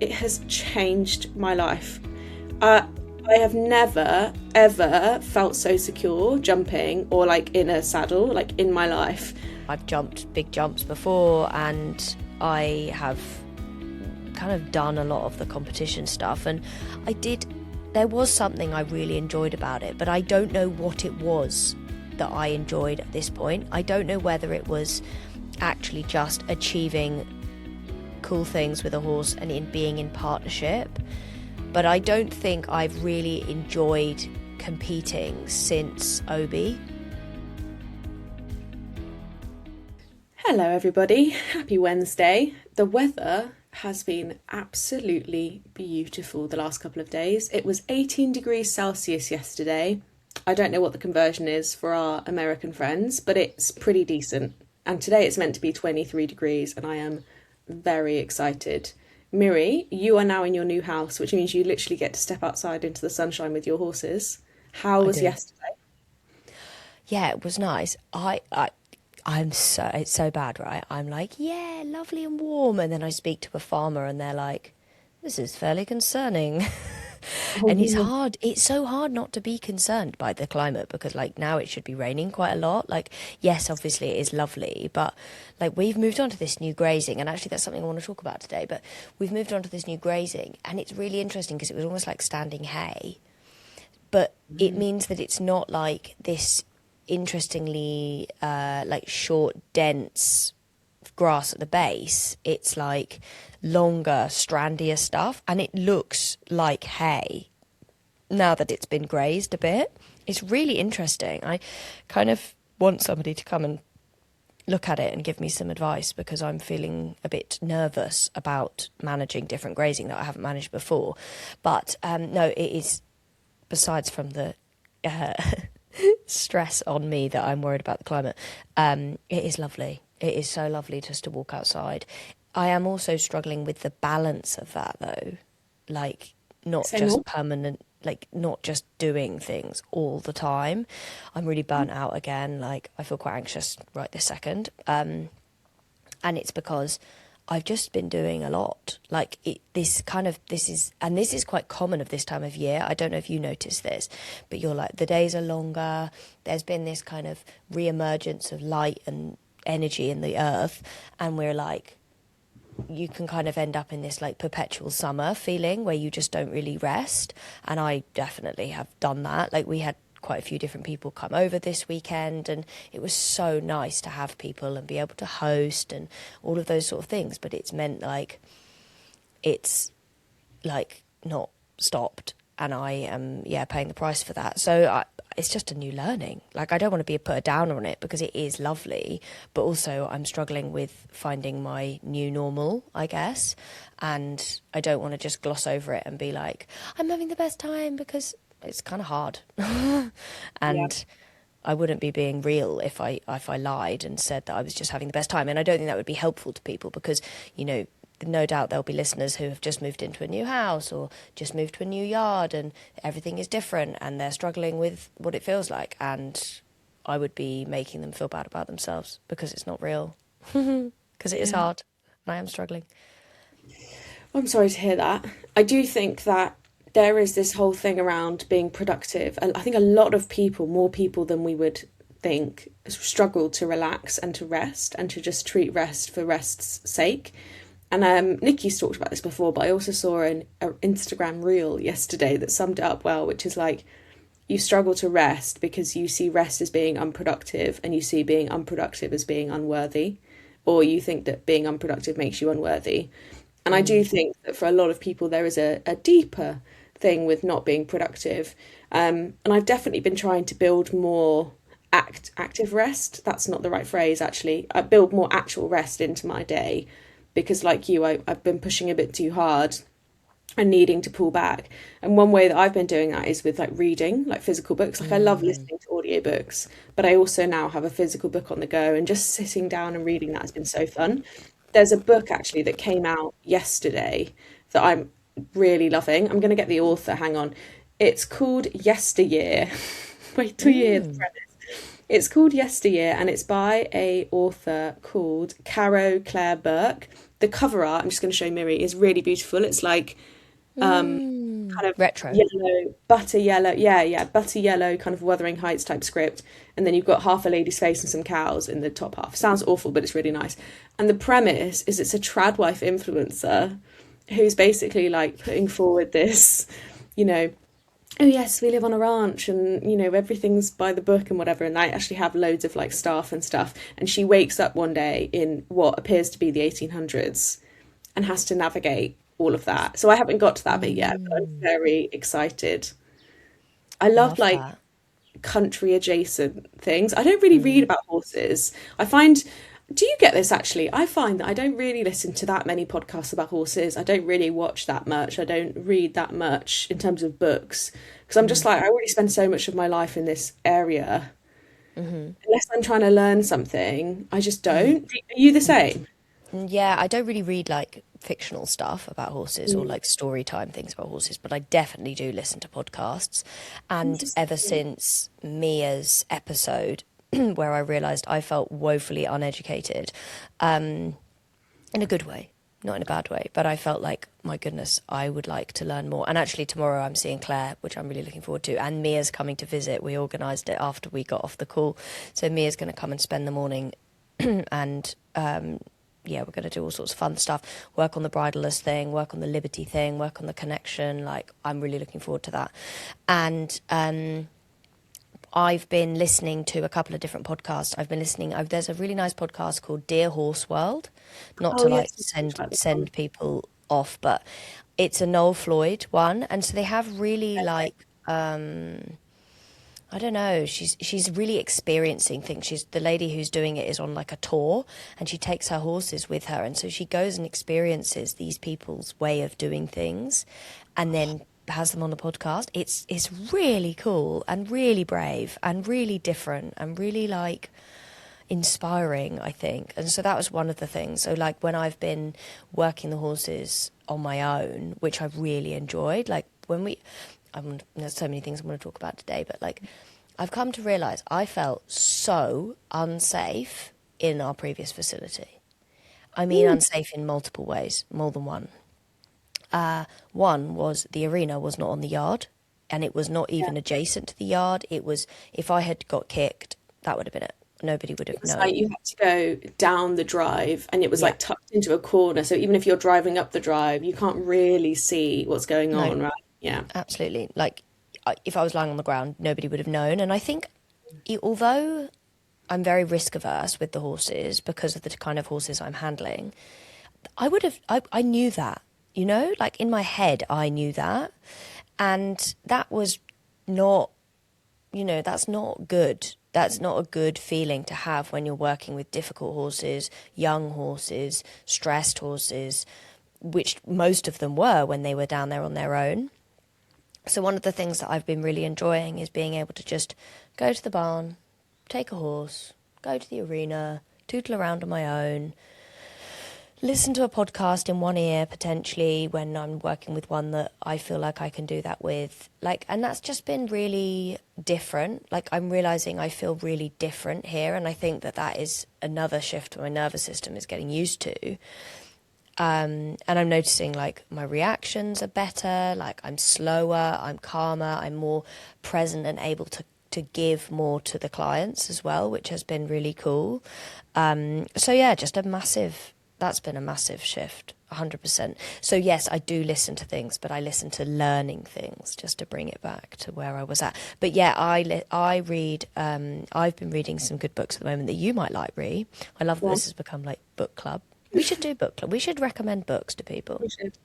it has changed my life. I have never, ever felt so secure jumping or like in a saddle, like in my life. I've jumped big jumps before, and I have kind of done a lot of the competition stuff, and there was something I really enjoyed about it, but I don't know what it was that I enjoyed at this point. I don't know whether it was actually just achieving cool things with a horse and in being in partnership, but I don't think I've really enjoyed competing since Obi. Hello everybody, happy Wednesday. The weather has been absolutely beautiful the last couple of days. It was 18 degrees Celsius yesterday. I don't know what the conversion is for our American friends, but it's pretty decent. And today it's meant to be 23 degrees and I am very excited. Miri, you are now in your new house, which means you literally get to step outside into the sunshine with your horses. How was yesterday? Yeah, it was nice. It's so bad, right? I'm like, yeah, lovely and warm. And then I speak to a farmer and they're like, this is fairly concerning. And it's so hard not to be concerned by the climate, because like now it should be raining quite a lot. Like, yes, obviously it is lovely, but like we've moved on to this new grazing, and actually that's something I want to talk about today, but we've moved on to this new grazing and it's really interesting because it was almost like standing hay, but it means that it's not like this interestingly like short, dense grass at the base. It's like longer, strandier stuff, and it looks like hay now that it's been grazed a bit. It's really interesting. I kind of want somebody to come and look at it and give me some advice, because I'm feeling a bit nervous about managing different grazing that I haven't managed before. But no, it is, besides from the stress on me that I'm worried about the climate, it is lovely. It is so lovely just to walk outside. I am also struggling with the balance of that, though. Like, not just permanent, like, not just doing things all the time. I'm really burnt out again. Like, I feel quite anxious right this second. And it's because I've just been doing a lot. Like, this is quite common of this time of year. I don't know if you notice this, but you're like, the days are longer. There's been this kind of re-emergence of light and energy in the earth, and we're like, you can kind of end up in this like perpetual summer feeling where you just don't really rest. And I definitely have done that. Like, we had quite a few different people come over this weekend, and it was so nice to have people and be able to host and all of those sort of things, but it's meant like it's like not stopped, and I am paying the price for that. So it's just a new learning. Like, I don't want to put a downer on it, because it is lovely, but also I'm struggling with finding my new normal, I guess. And I don't want to just gloss over it and be like, I'm having the best time, because it's kind of hard. And I wouldn't be being real if I lied and said that I was just having the best time. And I don't think that would be helpful to people, because, you know, no doubt there'll be listeners who have just moved into a new house or just moved to a new yard, and everything is different and they're struggling with what it feels like. And I would be making them feel bad about themselves, because it's not real, because it is hard and I am struggling. I'm sorry to hear that. I do think that there is this whole thing around being productive. I think a lot of people, more people than we would think, struggle to relax and to rest and to just treat rest for rest's sake. And Nikki's talked about this before, but I also saw an Instagram reel yesterday that summed it up well, which is like, you struggle to rest because you see rest as being unproductive, and you see being unproductive as being unworthy, or you think that being unproductive makes you unworthy. And I do think that for a lot of people there is a deeper thing with not being productive. And I've definitely been trying to build more active rest. That's not the right phrase, actually. I build more actual rest into my day, because like you, I've been pushing a bit too hard and needing to pull back. And one way that I've been doing that is with like reading, like physical books. Like, I love listening to audiobooks, but I also now have a physical book on the go, and just sitting down and reading that has been so fun. There's a book actually that came out yesterday that I'm really loving. I'm going to get the author, hang on. It's called Yesteryear. Wait till you hear the premise. It's called Yesteryear, and it's by a author called Caro Claire Burke. The cover art, I'm just going to show Miri, is really beautiful. It's like kind of Retro. yellow, butter yellow, yeah, butter yellow, kind of Wuthering Heights type script. And then you've got half a lady's face and some cows in the top half. Sounds awful, but it's really nice. And the premise is it's a tradwife influencer who's basically like putting forward this, you know, oh yes, we live on a ranch and everything's by the book and whatever, and they actually have loads of like staff and stuff. And she wakes up one day in what appears to be the 1800s and has to navigate all of that. So I haven't got to that bit yet, but I'm very excited. I love Love like that. country adjacent things. I don't really read about horses. I find, do you get this actually? I find that I don't really listen to that many podcasts about horses. I don't really watch that much. I don't read that much in terms of books because I'm just like, I already spend so much of my life in this area. Unless I'm trying to learn something, I just don't. Are you the same? Yeah, I don't really read like fictional stuff about horses or like story time things about horses, but I definitely do listen to podcasts. And ever since Mia's episode, where I realised I felt woefully uneducated, in a good way, not in a bad way, but I felt like, my goodness, I would like to learn more. And actually, tomorrow I'm seeing Claire, which I'm really looking forward to. And Mia's coming to visit. We organised it after we got off the call. So Mia's going to come and spend the morning and yeah, we're going to do all sorts of fun stuff, work on the bridleless thing, work on the liberty thing, work on the connection. Like, I'm really looking forward to that. And I've been listening to a couple of different podcasts. There's a really nice podcast called Dear Horse World, not Oh to like yes, we talked about this one. send people off, but it's a Noel Floyd one. And so they have really like, I don't know. She's really experiencing things. She's the lady who's doing it is on like a tour, and she takes her horses with her, and so she goes and experiences these people's way of doing things, and then has them on the podcast. It's really cool and really brave and really different and really like inspiring, I think. And so that was one of the things. So like when I've been working the horses on my own, which I've really enjoyed, like when there's so many things I'm going to talk about today, but like I've come to realise I felt so unsafe in our previous facility. I mean, unsafe in multiple ways, more than one. One was the arena was not on the yard, and it was not Yeah. even adjacent to the yard. It was, if I had got kicked, that would have been it. Nobody would It have was like known. you had to go down the drive and it was Yeah, like tucked into a corner. So even if you're driving up the drive, you can't really see what's going no, on, right? Yeah. absolutely. Like, if I was lying on the ground, nobody would have known. And I think, although I'm very risk averse with the horses because of the kind of horses I'm handling, I knew that, like in my head, I knew that. And that was not, that's not good. That's not a good feeling to have when you're working with difficult horses, young horses, stressed horses, which most of them were when they were down there on their own. So one of the things that I've been really enjoying is being able to just go to the barn, take a horse, go to the arena, tootle around on my own, listen to a podcast in one ear potentially when I'm working with one that I feel like I can do that with. Like, and that's just been really different. Like, I'm realizing I feel really different here, and I think that that is another shift my nervous system is getting used to. And I'm noticing like my reactions are better, like I'm slower, I'm calmer, I'm more present and able to give more to the clients as well, which has been really cool. So yeah, that's been a massive shift, 100%. So yes, I do listen to things, but I listen to learning things just to bring it back to where I was at. But yeah, I read, I've been reading some good books at the moment that you might like, Rhi. I love that Well, this has become like book club. We should do book club. We should recommend books to people. we should.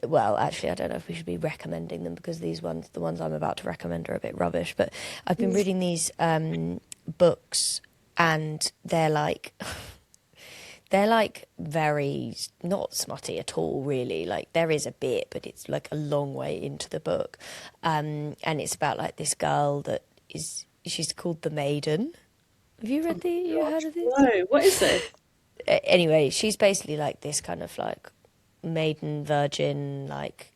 Well, actually, I don't know if we should be recommending them because the ones I'm about to recommend are a bit rubbish. But I've been reading these books, and they're like very not smutty at all, really. Like there is a bit, but it's like a long way into the book, and it's about like this girl she's called the Maiden. Have you Oh you heard gosh. of this? No, what is this? Anyway, she's basically like this kind of like maiden virgin, like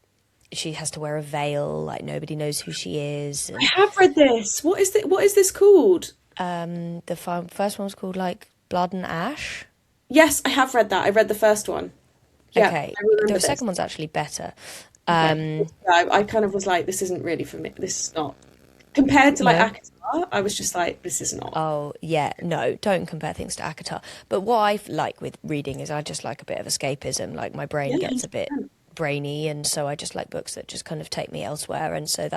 she has to wear a veil, like nobody knows who she is. I And have read this. What is this called? first one was called like Blood and Ash. Yes, I have read that. I read the first one. Yeah, Okay, I the remember this. second one's actually better. Okay. I kind of was like, this isn't really for me. This is not compared to like No. ACOTAR. I was just like, this is not. Oh, yeah, no, don't compare things to ACOTAR. But what I like with reading is I just like a bit of escapism. Like my brain Yeah, gets a bit 100%. brainy, and so I just like books that just kind of take me elsewhere. And so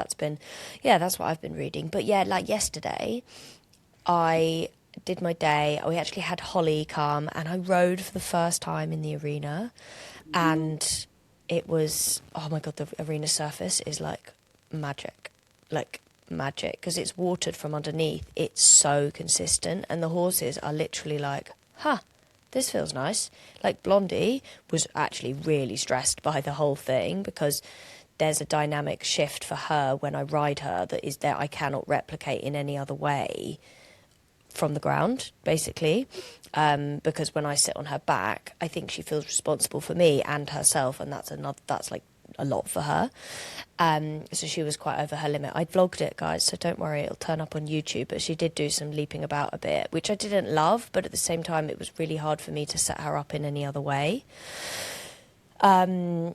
yeah, that's what I've been reading. But yeah, like yesterday, I did my day. We actually had Holly come, and I rode for the first time in the arena, and it was, oh my God, the arena surface is like magic. Like magic, because it's watered from underneath. It's so consistent, and the horses are literally like, huh, this feels nice. Like Blondie was actually really stressed by the whole thing, because there's a dynamic shift for her when I ride her that I cannot replicate in any other way from the ground, basically. Because when I sit on her back, I think she feels responsible for me and herself, and that's like a lot for her. So she was quite over her limit. I vlogged it, guys, so don't worry, it'll turn up on YouTube. But she did do some leaping about a bit, which I didn't love, but at the same time, it was really hard for me to set her up in any other way. And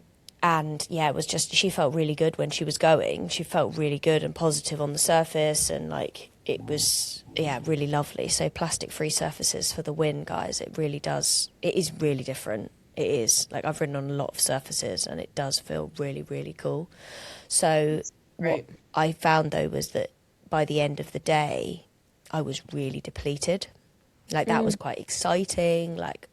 yeah, it was just, she felt really good when she was going. She felt really good and positive on the surface, and like it was, yeah, really lovely. So plastic-free surfaces for the win, guys. It really does. It is really different. It is. Like, I've ridden on a lot of surfaces, and it does feel really, really cool. So what Right. I found, though, was that by the end of the day, I was really depleted. Like, that was quite exciting. Like,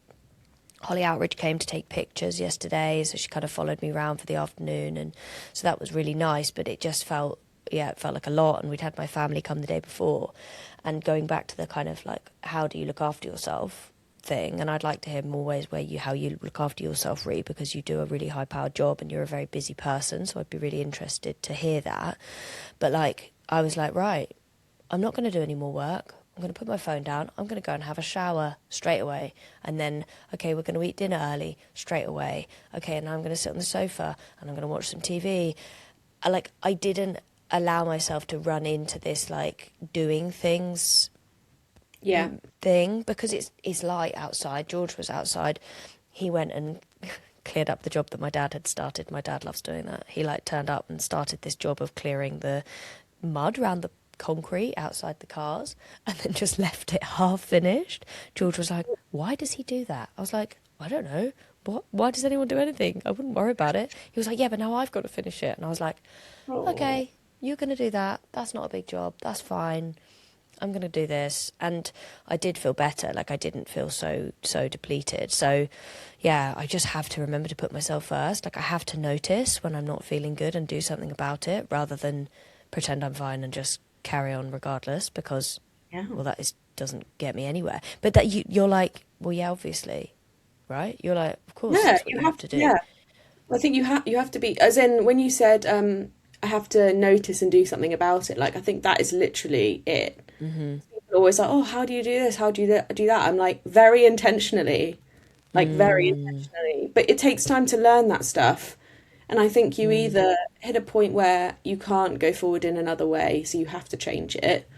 Holly Outridge came to take pictures yesterday, so she kind of followed me around for the afternoon, and so that was really nice. But it just felt, yeah, it felt like a lot. And we'd had my family come the day before, and going back to the kind of like, how do you look after yourself thing? And I'd like to hear more ways how you look after yourself, Rhi, because you do a really high powered job and you're a very busy person. So I'd be really interested to hear that. But like, I was like, right, I'm not going to do any more work. I'm going to put my phone down. I'm going to go and have a shower straight away. And then, okay, we're going to eat dinner early straight away. Okay, and now I'm going to sit on the sofa and I'm going to watch some TV. I didn't allow myself to run into this, like, doing things Yeah. thing, because it's light outside. George was outside. He went and cleared up the job that my dad had started. My dad loves doing that. He, like, turned up and started this job of clearing the mud around the concrete outside the cars, and then just left it half finished. George was like, why does he do that? I was like, I don't know. Why does anyone do anything? I wouldn't worry about it. He was like, yeah, but now I've got to finish it. And I was like, okay, you're going to do that. That's not a big job. That's fine. I'm going to do this. And I did feel better. Like, I didn't feel so depleted. So yeah, I just have to remember to put myself first. Like, I have to notice when I'm not feeling good and do something about it, rather than pretend I'm fine and just carry on regardless, because Yeah. well, doesn't get me anywhere. But that you're like, well, yeah, obviously, right? You're like, of course, Yeah, that's what you have to do. yeah. I think you have to be, as in when you said I have to notice and do something about it. Like, I think that is literally it. People are always like, oh, how do you do this? How do you do that? I'm like, very intentionally, like very intentionally. But it takes time to learn that stuff. And I think you either hit a point where you can't go forward in another way, so you have to change it,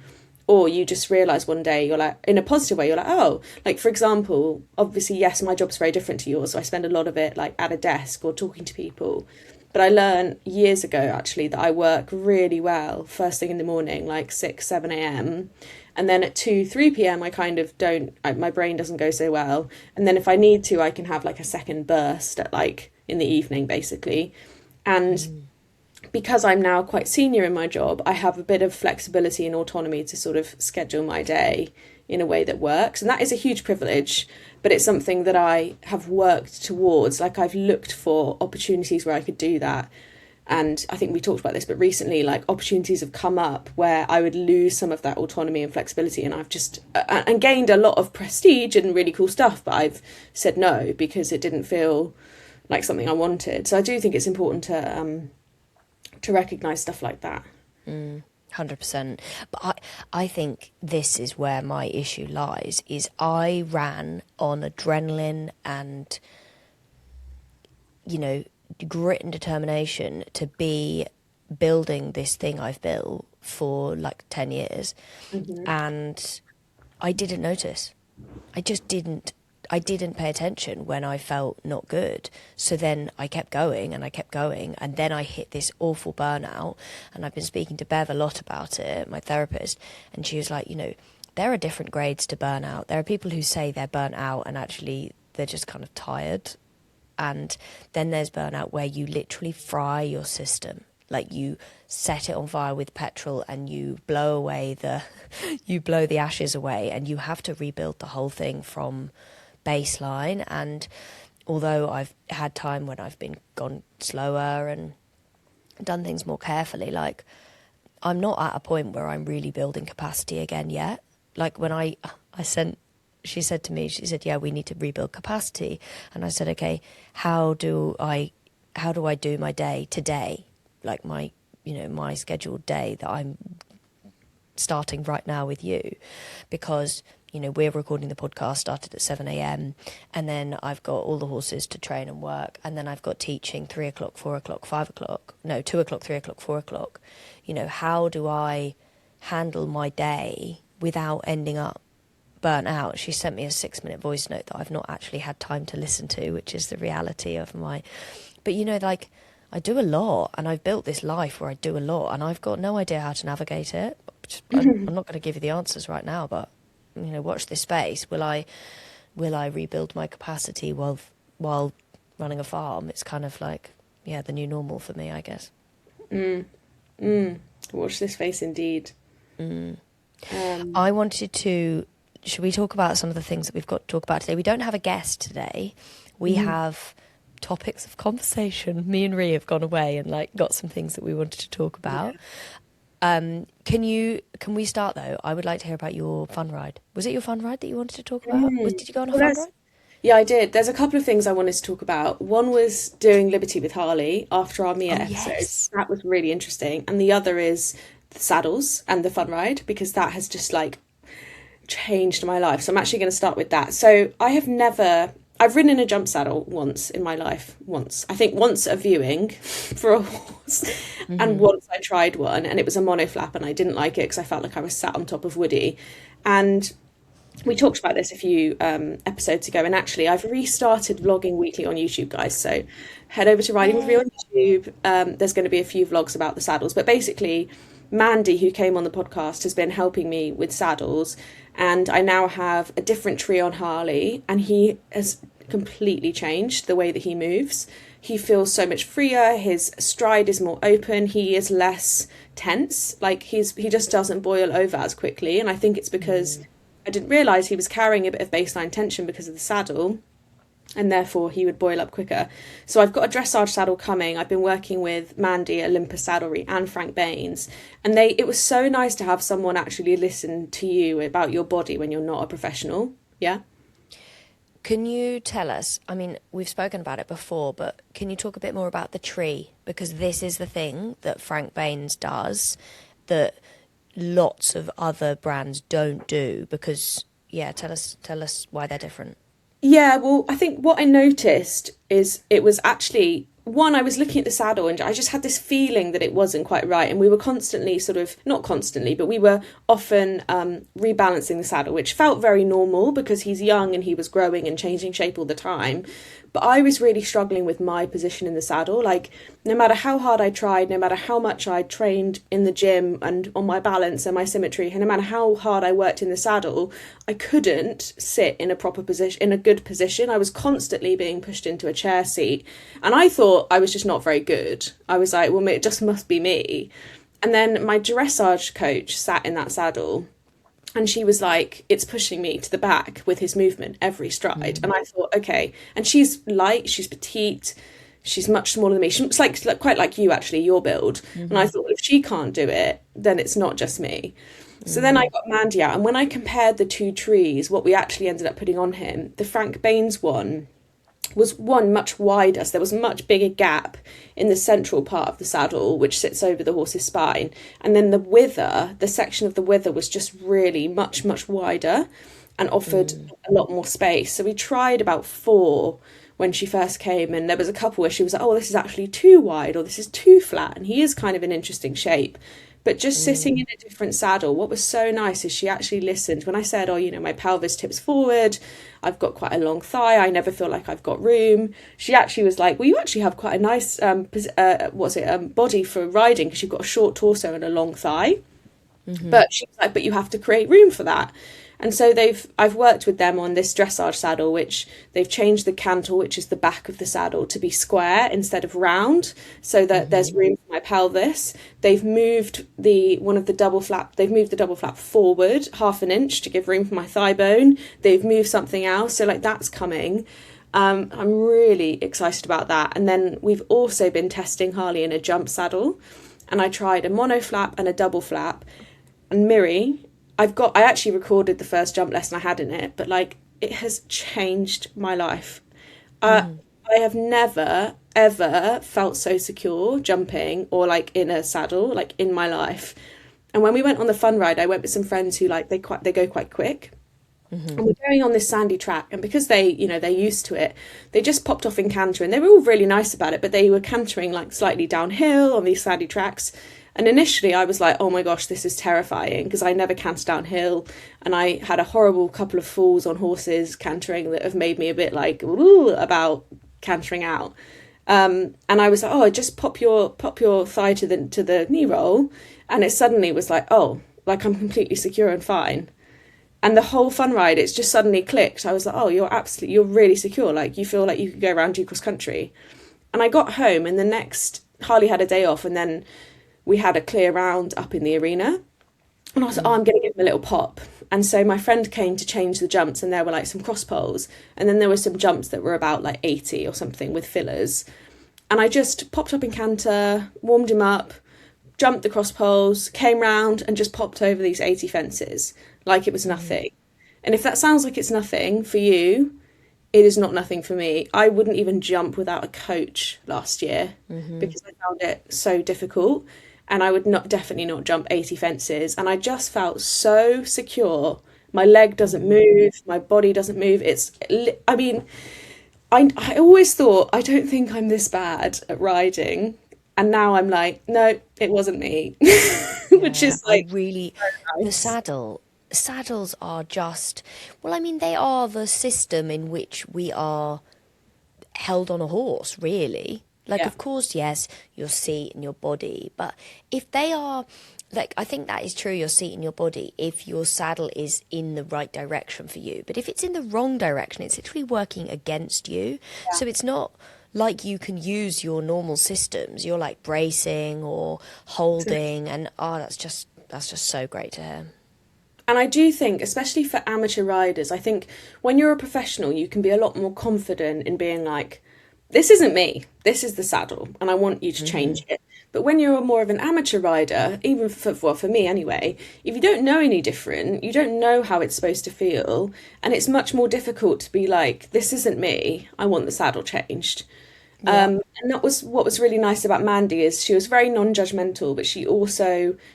or you just realize one day, you're like, in a positive way, you're like, oh, like, for example, obviously, yes, my job's very different to yours, so I spend a lot of it like at a desk or talking to people. But I learned years ago, actually, that I work really well first thing in the morning, like 6 7 a.m, and then at 2 3 p.m I kind of don't, my brain doesn't go so well, and then if I need to, I can have like a second burst at like in the evening, basically. And because I'm now quite senior in my job, I have a bit of flexibility and autonomy to sort of schedule my day in a way that works. And that is a huge privilege, but it's something that I have worked towards. Like, I've looked for opportunities where I could do that. And I think we talked about this, but recently, like, opportunities have come up where I would lose some of that autonomy and flexibility. And I've just, and gained a lot of prestige and really cool stuff, but I've said no because it didn't feel like something I wanted. So I do think it's important to recognize stuff like that. 100%. But I think this is where my issue lies, is I ran on adrenaline and, you know, grit and determination to be building this thing I've built for like 10 years. And I didn't notice. I just didn't. I didn't pay attention when I felt not good. So then I kept going and I kept going. And then I hit this awful burnout. And I've been speaking to Bev a lot about it, my therapist. And she was like, you know, there are different grades to burnout. There are people who say they're burnt out and actually they're just kind of tired. And then there's burnout where you literally fry your system. Like you set it on fire with petrol and you blow away you blow the ashes away, and you have to rebuild the whole thing from baseline. And although I've had time when I've been gone slower and done things more carefully, like I'm not at a point where I'm really building capacity again yet. Like when she said to me, she said, yeah, we need to rebuild capacity. And I said, okay, how do I do my day today? Like my scheduled day that I'm starting right now with you, because, you know, we're recording the podcast, started at 7 a.m. and then I've got all the horses to train and work. And then I've got teaching 3 o'clock, 4 o'clock, 5 o'clock, no, 2 o'clock, 3 o'clock, 4 o'clock. You know, how do I handle my day without ending up burnt out? She sent me a 6-minute voice note that I've not actually had time to listen to, which is the reality of but you know, like, I do a lot, and I've built this life where I do a lot, and I've got no idea how to navigate it. I'm not going to give you the answers right now, but, you know, watch this space. Will I rebuild my capacity while running a farm? It's kind of like, yeah, the new normal for me, I guess. Watch this space, indeed. I wanted to... Should we talk about some of the things that we've got to talk about today? We don't have a guest today. We have topics of conversation. Me and Rhi have gone away and like got some things that we wanted to talk about. Can we start though? I would like to hear about your fun ride. Was it your fun ride that you wanted to talk about? Did you go on a fun ride? Yeah, I did. There's a couple of things I wanted to talk about. One was doing Liberty with Harley after our Mia episode. Yes. That was really interesting. And the other is the saddles and the fun ride, because that has just like changed my life. So I'm actually going to start with that. So I've ridden in a jump saddle once in my life. I think once a viewing for a horse, and once I tried one, and it was a monoflap, and I didn't like it because I felt like I was sat on top of Woody. And we talked about this a few episodes ago, and actually I've restarted vlogging weekly on YouTube, guys. So head over to Riding with Rhi on YouTube. There's going to be a few vlogs about the saddles, but basically Mandy, who came on the podcast, has been helping me with saddles, and I now have a different tree on Harley, and he has completely changed the way that he moves. He feels so much freer, his stride is more open, he is less tense, like he just doesn't boil over as quickly. And I think it's because I didn't realise he was carrying a bit of baseline tension because of the saddle, and therefore he would boil up quicker. So I've got a dressage saddle coming. I've been working with Mandy, Olympus Saddlery, and Frank Baines, and it was so nice to have someone actually listen to you about your body when you're not a professional. Yeah. Can you tell us, I mean, we've spoken about it before, but can you talk a bit more about the tree? Because this is the thing that Frank Baines does that lots of other brands don't do, because, yeah, tell us why they're different. Yeah, well, I think what I noticed is it was actually, one, I was looking at the saddle and I just had this feeling that it wasn't quite right. And we were constantly not constantly, but we were often rebalancing the saddle, which felt very normal because he's young and he was growing and changing shape all the time. But I was really struggling with my position in the saddle. Like, no matter how hard I tried, no matter how much I trained in the gym and on my balance and my symmetry, and no matter how hard I worked in the saddle, I couldn't sit in a proper position, in a good position. I was constantly being pushed into a chair seat. And I thought I was just not very good. I was like, well, it just must be me. And then my dressage coach sat in that saddle, and she was like, it's pushing me to the back with his movement every stride. And I thought, okay. And she's light, she's petite, she's much smaller than me. She's like quite like you, actually, your build. And I thought, well, if she can't do it, then it's not just me. So then I got Mandy out. And when I compared the two trees, what we actually ended up putting on him, the Frank Baines one was much wider. So there was a much bigger gap in the central part of the saddle, which sits over the horse's spine. And then the section of the wither was just really much, much wider and offered a lot more space. So we tried about 4 when she first came, and there was a couple where she was like, oh, this is actually too wide, or this is too flat, and he is kind of an interesting shape. But just sitting in a different saddle, what was so nice is she actually listened. When I said, oh, my pelvis tips forward, I've got quite a long thigh, I never feel like I've got room. She actually was like, well, you actually have quite a nice, body for riding, because you've got a short torso and a long thigh. But she was like, but you have to create room for that. And so I've worked with them on this dressage saddle, which they've changed the cantle, which is the back of the saddle, to be square instead of round, so that there's room for my pelvis. They've moved the double flap forward 1/2 inch to give room for my thigh bone. They've moved something else, so like that's coming. I'm really excited about that. And then we've also been testing Harley in a jump saddle, and I tried a mono flap and a double flap. And Miri, I actually recorded the first jump lesson I had in it, but like it has changed my life. I have never ever felt so secure jumping or like in a saddle like in my life. And when we went on the fun ride, I went with some friends who like they go quite quick. And we're going on this sandy track, and because they're used to it, they just popped off in canter, and they were all really nice about it, but they were cantering like slightly downhill on these sandy tracks. And initially I was like, oh my gosh, this is terrifying, because I never canter downhill, and I had a horrible couple of falls on horses cantering that have made me a bit like ooh, about cantering out. And I was like, oh, just pop your thigh to the knee roll, and it suddenly was like, oh, like I'm completely secure and fine. And the whole fun ride, it's just suddenly clicked. I was like, oh, you're really secure. Like you feel like you could go around you cross country. And I got home, and the next Harley had a day off, and then we had a clear round up in the arena. And I was like, oh, I'm going to give him a little pop. And so my friend came to change the jumps, and there were like some cross poles. And then there were some jumps that were about like 80 or something with fillers. And I just popped up in canter, warmed him up, jumped the cross poles, came round and just popped over these 80 fences like it was nothing. And if that sounds like it's nothing for you, it is not nothing for me. I wouldn't even jump without a coach last year because I found it so difficult. And I would definitely not jump 80 fences. And I just felt so secure. My leg doesn't move. My body doesn't move. I always thought, I don't think I'm this bad at riding. And now I'm like, no, it wasn't me. Which is like really nice. The saddles are just, well, I mean, they are the system in which we are held on a horse, really. Like, of course, yes, your seat and your body, but if they are, like, I think that is true, your seat and your body, if your saddle is in the right direction for you. But if it's in the wrong direction, it's literally working against you. Yeah. So it's not like you can use your normal systems. You're like bracing or holding, and that's just so great to hear. And I do think, especially for amateur riders, I think when you're a professional, you can be a lot more confident in being like, this isn't me, this is the saddle, and I want you to change it. But when you're more of an amateur rider, even for me anyway, if you don't know any different, you don't know how it's supposed to feel, and it's much more difficult to be like, this isn't me, I want the saddle changed. Yeah. And that was what was really nice about Mandy, is she was very non-judgmental, but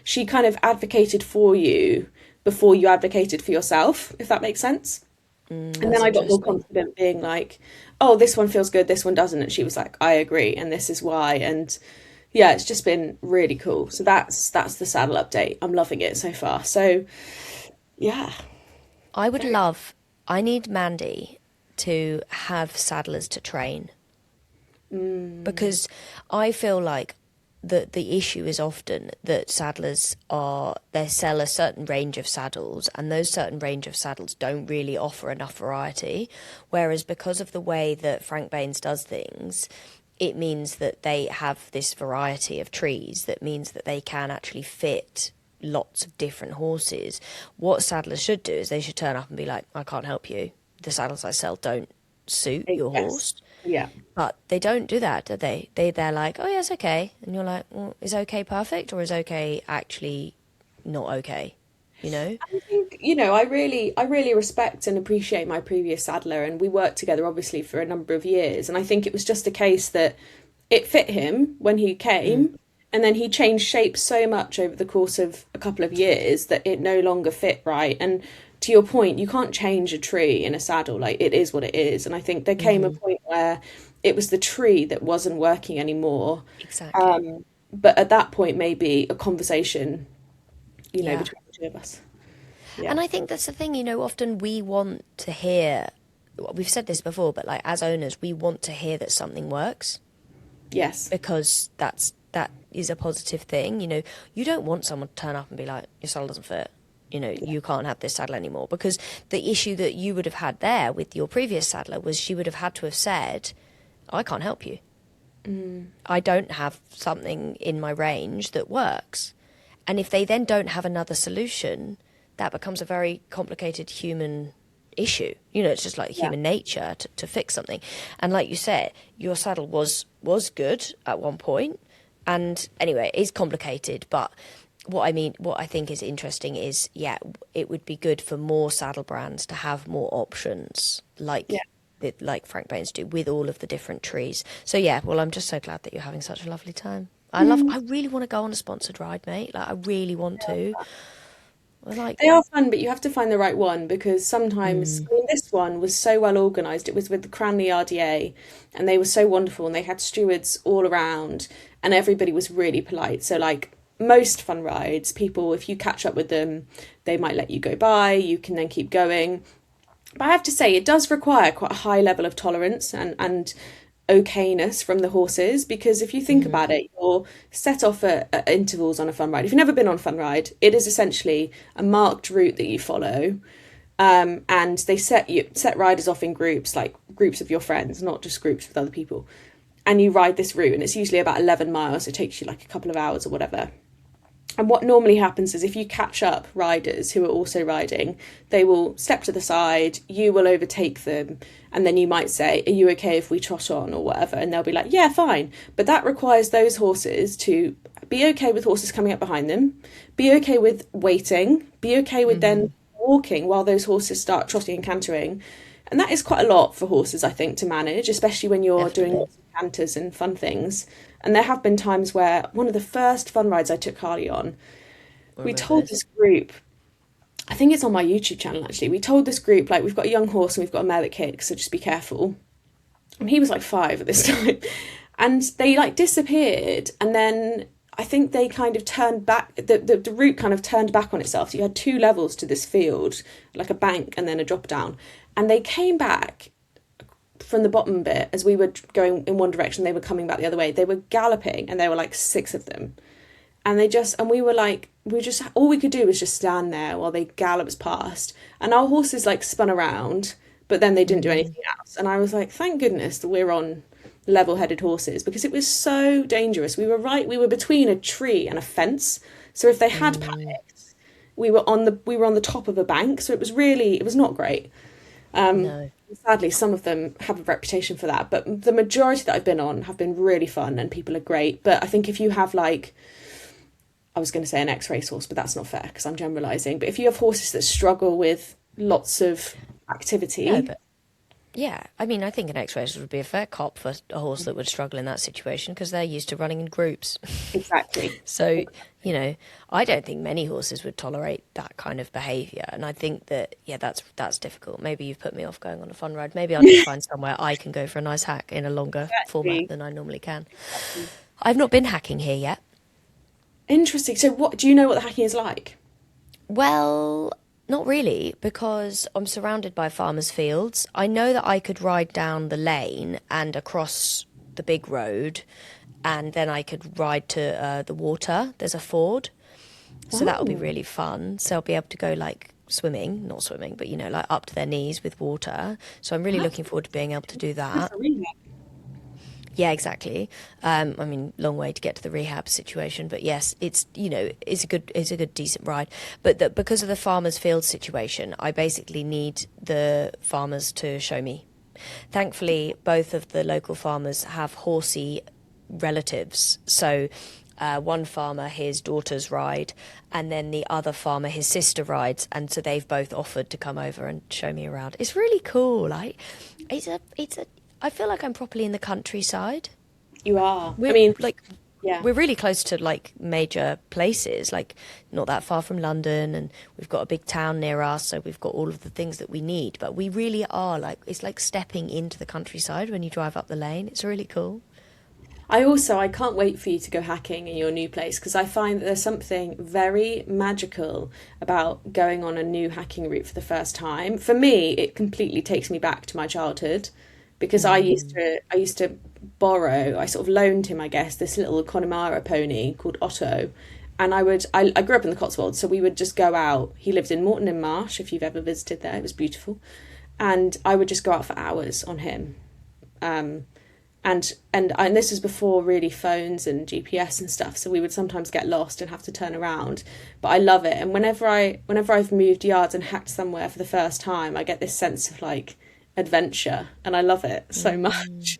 she kind of advocated for you before you advocated for yourself, if that makes sense. And then I got more confident being like, oh, this one feels good, this one doesn't. And she was like, I agree, and this is why. And yeah, it's just been really cool. So that's the saddle update. I'm loving it so far. So yeah. I need Mandy to have saddlers to train. Because I feel like the issue is often that saddlers they sell a certain range of saddles, and those certain range of saddles don't really offer enough variety, whereas because of the way that Frank Baines does things, it means that they have this variety of trees that means that they can actually fit lots of different horses. What saddlers should do is they should turn up and be like, I can't help you, the saddles I sell don't suit your horse. Yeah. But they don't do that, do they? They're like, oh, yes, okay. And you're like, well, is okay perfect, or is okay actually not okay? You know? I think, I really respect and appreciate my previous saddler, and we worked together, obviously, for a number of years. And I think it was just a case that it fit him when he came, and then he changed shape so much over the course of a couple of years that it no longer fit right. And to your point, you can't change a tree in a saddle. Like, it is what it is. And I think there came a point where it was the tree that wasn't working anymore. Exactly. But at that point, maybe a conversation, Yeah. between the two of us. Yeah. And I think that's the thing, often we want to hear, we've said this before, but like as owners, we want to hear that something works Yes. because that is a positive thing. You don't want someone to turn up and be like, your saddle doesn't fit. You can't have this saddle anymore. Because the issue that you would have had there with your previous saddler was she would have had to have said, I can't help you. I don't have something in my range that works. And if they then don't have another solution, that becomes a very complicated human issue. It's just like human nature to fix something. And like you said, your saddle was good at one point. And anyway, it's complicated. But what I think is interesting is, it would be good for more saddle brands to have more options like Frank Baines do with all of the different trees. So well, I'm just so glad that you're having such a lovely time. I really want to go on a sponsored ride, mate. Like I really want to. They are fun, but you have to find the right one because sometimes, this one was so well organised. It was with the Cranley RDA and they were so wonderful and they had stewards all around and everybody was really polite. So like most fun rides, people, if you catch up with them, they might let you go by, you can then keep going. But I have to say, it does require quite a high level of tolerance and okayness from the horses, because if you think about it, you're set off at intervals on a fun ride. If you've never been on a fun ride, it is essentially a marked route that you follow, and they set riders off in groups, like groups of your friends, not just groups with other people, and you ride this route, and it's usually about 11 miles. It takes you like a couple of hours or whatever. And what normally happens is if you catch up riders who are also riding, they will step to the side, you will overtake them, and then you might say, are you okay if we trot on or whatever? And they'll be like, yeah, fine. But that requires those horses to be okay with horses coming up behind them, be okay with waiting, be okay with then walking while those horses start trotting and cantering. And that is quite a lot for horses, I think, to manage, especially when you're doing canters and fun things. And there have been times where one of the first fun rides I took Harley on, we told this group, I think it's on my YouTube channel actually, we told this group, like, we've got a young horse and we've got a mare that kicks, so just be careful. And he was like 5 at this time. And they like disappeared. And then I think they kind of turned back, the route kind of turned back on itself. So you had 2 levels to this field, like a bank and then a drop down. And they came back from the bottom bit as we were going in one direction, they were coming back the other way. They were galloping and there were like 6 of them. And we were like, all we could do was just stand there while they galloped past. And our horses like spun around, but then they didn't do anything else. And I was like, thank goodness that we're on level-headed horses, because it was so dangerous. We were between a tree and a fence. So if they had panicked, we were on the top of a bank. So it was not great. No. Sadly, some of them have a reputation for that, but the majority that I've been on have been really fun and people are great. But I think if you have like, I was going to say an ex-race horse, but that's not fair because I'm generalising. But if you have horses that struggle with lots of activity... No, but yeah, I mean, I think an ex-racer would be a fair cop for a horse that would struggle in that situation because they're used to running in groups. Exactly. So, I don't think many horses would tolerate that kind of behaviour. And I think that, that's difficult. Maybe you've put me off going on a fun ride. Maybe I'll just find somewhere I can go for a nice hack in a longer format than I normally can. I've not been hacking here yet. Interesting. So do you know what the hacking is like? Well, not really, because I'm surrounded by farmers' fields. I know that I could ride down the lane and across the big road, and then I could ride to the water. There's a ford, so that'll be really fun. So I'll be able to go like swimming, not swimming, but like up to their knees with water. So I'm really looking forward to being able to do that. Yeah, exactly. I mean, long way to get to the rehab situation, but yes, it's a good decent ride. But because of the farmers' field situation, I basically need the farmers to show me. Thankfully, both of the local farmers have horsey relatives, so one farmer, his daughters ride, and then the other farmer, his sister rides, and so they've both offered to come over and show me around. It's really cool. I feel like I'm properly in the countryside. You are. I mean, like, Yeah. we're really close to like major places, like not that far from London, and we've got a big town near us, so we've got all of the things that we need. But we really are like, it's like stepping into the countryside when you drive up the lane. It's really cool. I can't wait for you to go hacking in your new place because I find that there's something very magical about going on a new hacking route for the first time. For me, it completely takes me back to my childhood because I used to borrow, I sort of loaned him, I guess, this little Connemara pony called Otto. And I grew up in the Cotswolds, so we would just go out. He lived in Morton in Marsh, if you've ever visited there, it was beautiful. And I would just go out for hours on him. Um, and this was before really phones and GPS and stuff, so we would sometimes get lost and have to turn around. But I love it, and whenever I've moved yards and hacked somewhere for the first time, I get this sense of like adventure, and I love it so much.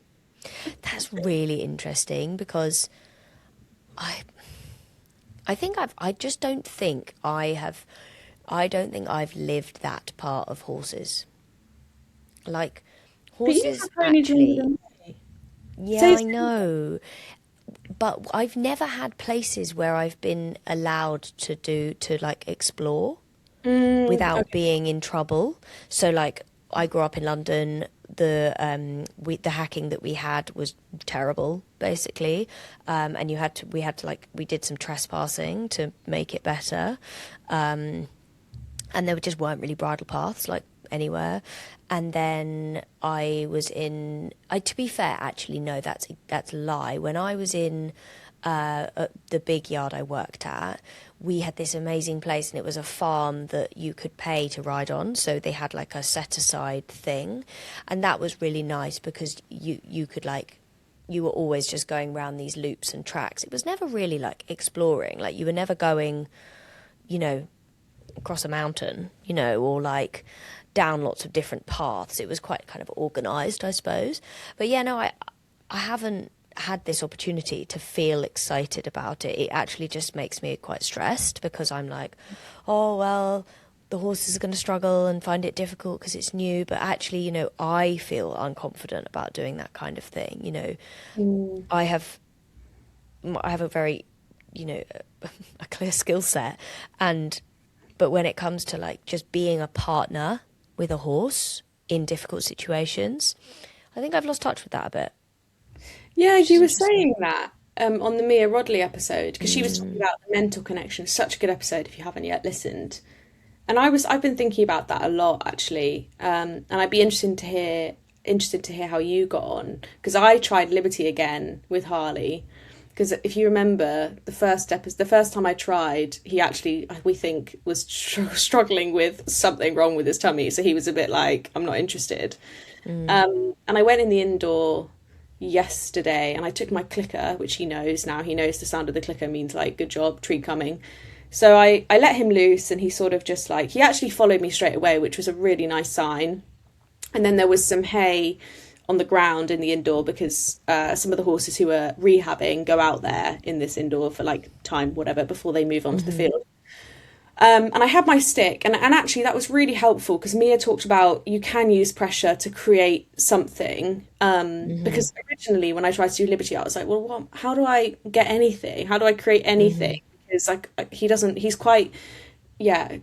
That's really interesting because I I think I just don't think I don't think I've lived that part of horses. Like But you horses have only joined actually, them. yeah, So I know, but I've never had places where I've been allowed to like explore without okay. being in trouble. So like I grew up in London. The hacking that we had was terrible, basically, and we had to like we did some trespassing to make it better, and there just weren't really bridle paths like anywhere. And then I was in. To be fair, actually, no, that's a lie. When I was in the big yard I worked at, we had this amazing place, and it was a farm that you could pay to ride on. So they had like a set aside thing, and that was really nice because you could like you were always just going around these loops and tracks. It was never really like exploring. Like you were never going, you know, across a mountain, or like down lots of different paths. It was quite kind of organised, I suppose. But yeah, no, I haven't had this opportunity to feel excited about it. It actually just makes me quite stressed because I'm like, oh, well, the horses are going to struggle and find it difficult because it's new. But actually, I feel unconfident about doing that kind of thing. Mm. I have a very, a clear skill set. But when it comes to like just being a partner with a horse in difficult situations, I think I've lost touch with that a bit, Yeah, which is you were interesting. saying that on the Mia Rodley episode because she was talking about the mental connection. Such a good episode if you haven't yet listened. And I've been thinking about that a lot actually, and I'd be interested to hear how you got on because I tried Liberty again with Harley. Because if you remember the first time I tried, he actually we think was struggling with something wrong with his tummy, so he was a bit like, "I'm not interested." And I went in the indoor yesterday, and I took my clicker, which he knows now. He knows the sound of the clicker means like, "Good job, tree coming." So I let him loose, and he sort of just like he actually followed me straight away, which was a really nice sign. And then there was some hay on the ground in the indoor because some of the horses who are rehabbing go out there in this indoor for like time, whatever, before they move onto the field. And I had my stick, and actually that was really helpful because Mia talked about you can use pressure to create something. Because originally when I tried to do Liberty, I was like, well, how do I get anything? How do I create anything? Because like he's quite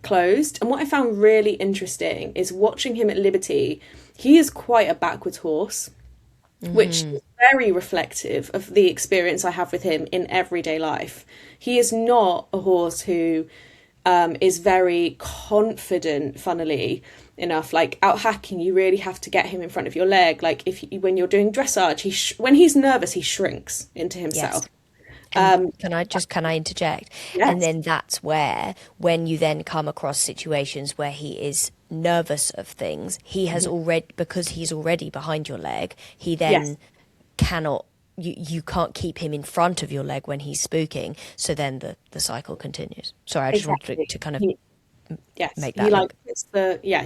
closed. And what I found really interesting is watching him at Liberty. He is quite a backwards horse, which is very reflective of the experience I have with him in everyday life. He is not a horse who is very confident, funnily enough. Like out hacking, you really have to get him in front of your leg. Like when you're doing dressage, when he's nervous, he shrinks into Yes. himself. And can I interject? And Yes, then that's where, when you then come across situations where he is nervous of things, because he's already behind your leg, he yes, then cannot, you can't keep him in front of your leg when he's spooking. So then the cycle continues. Sorry, I just wanted exactly. to kind of He, yes, make he that like link. it's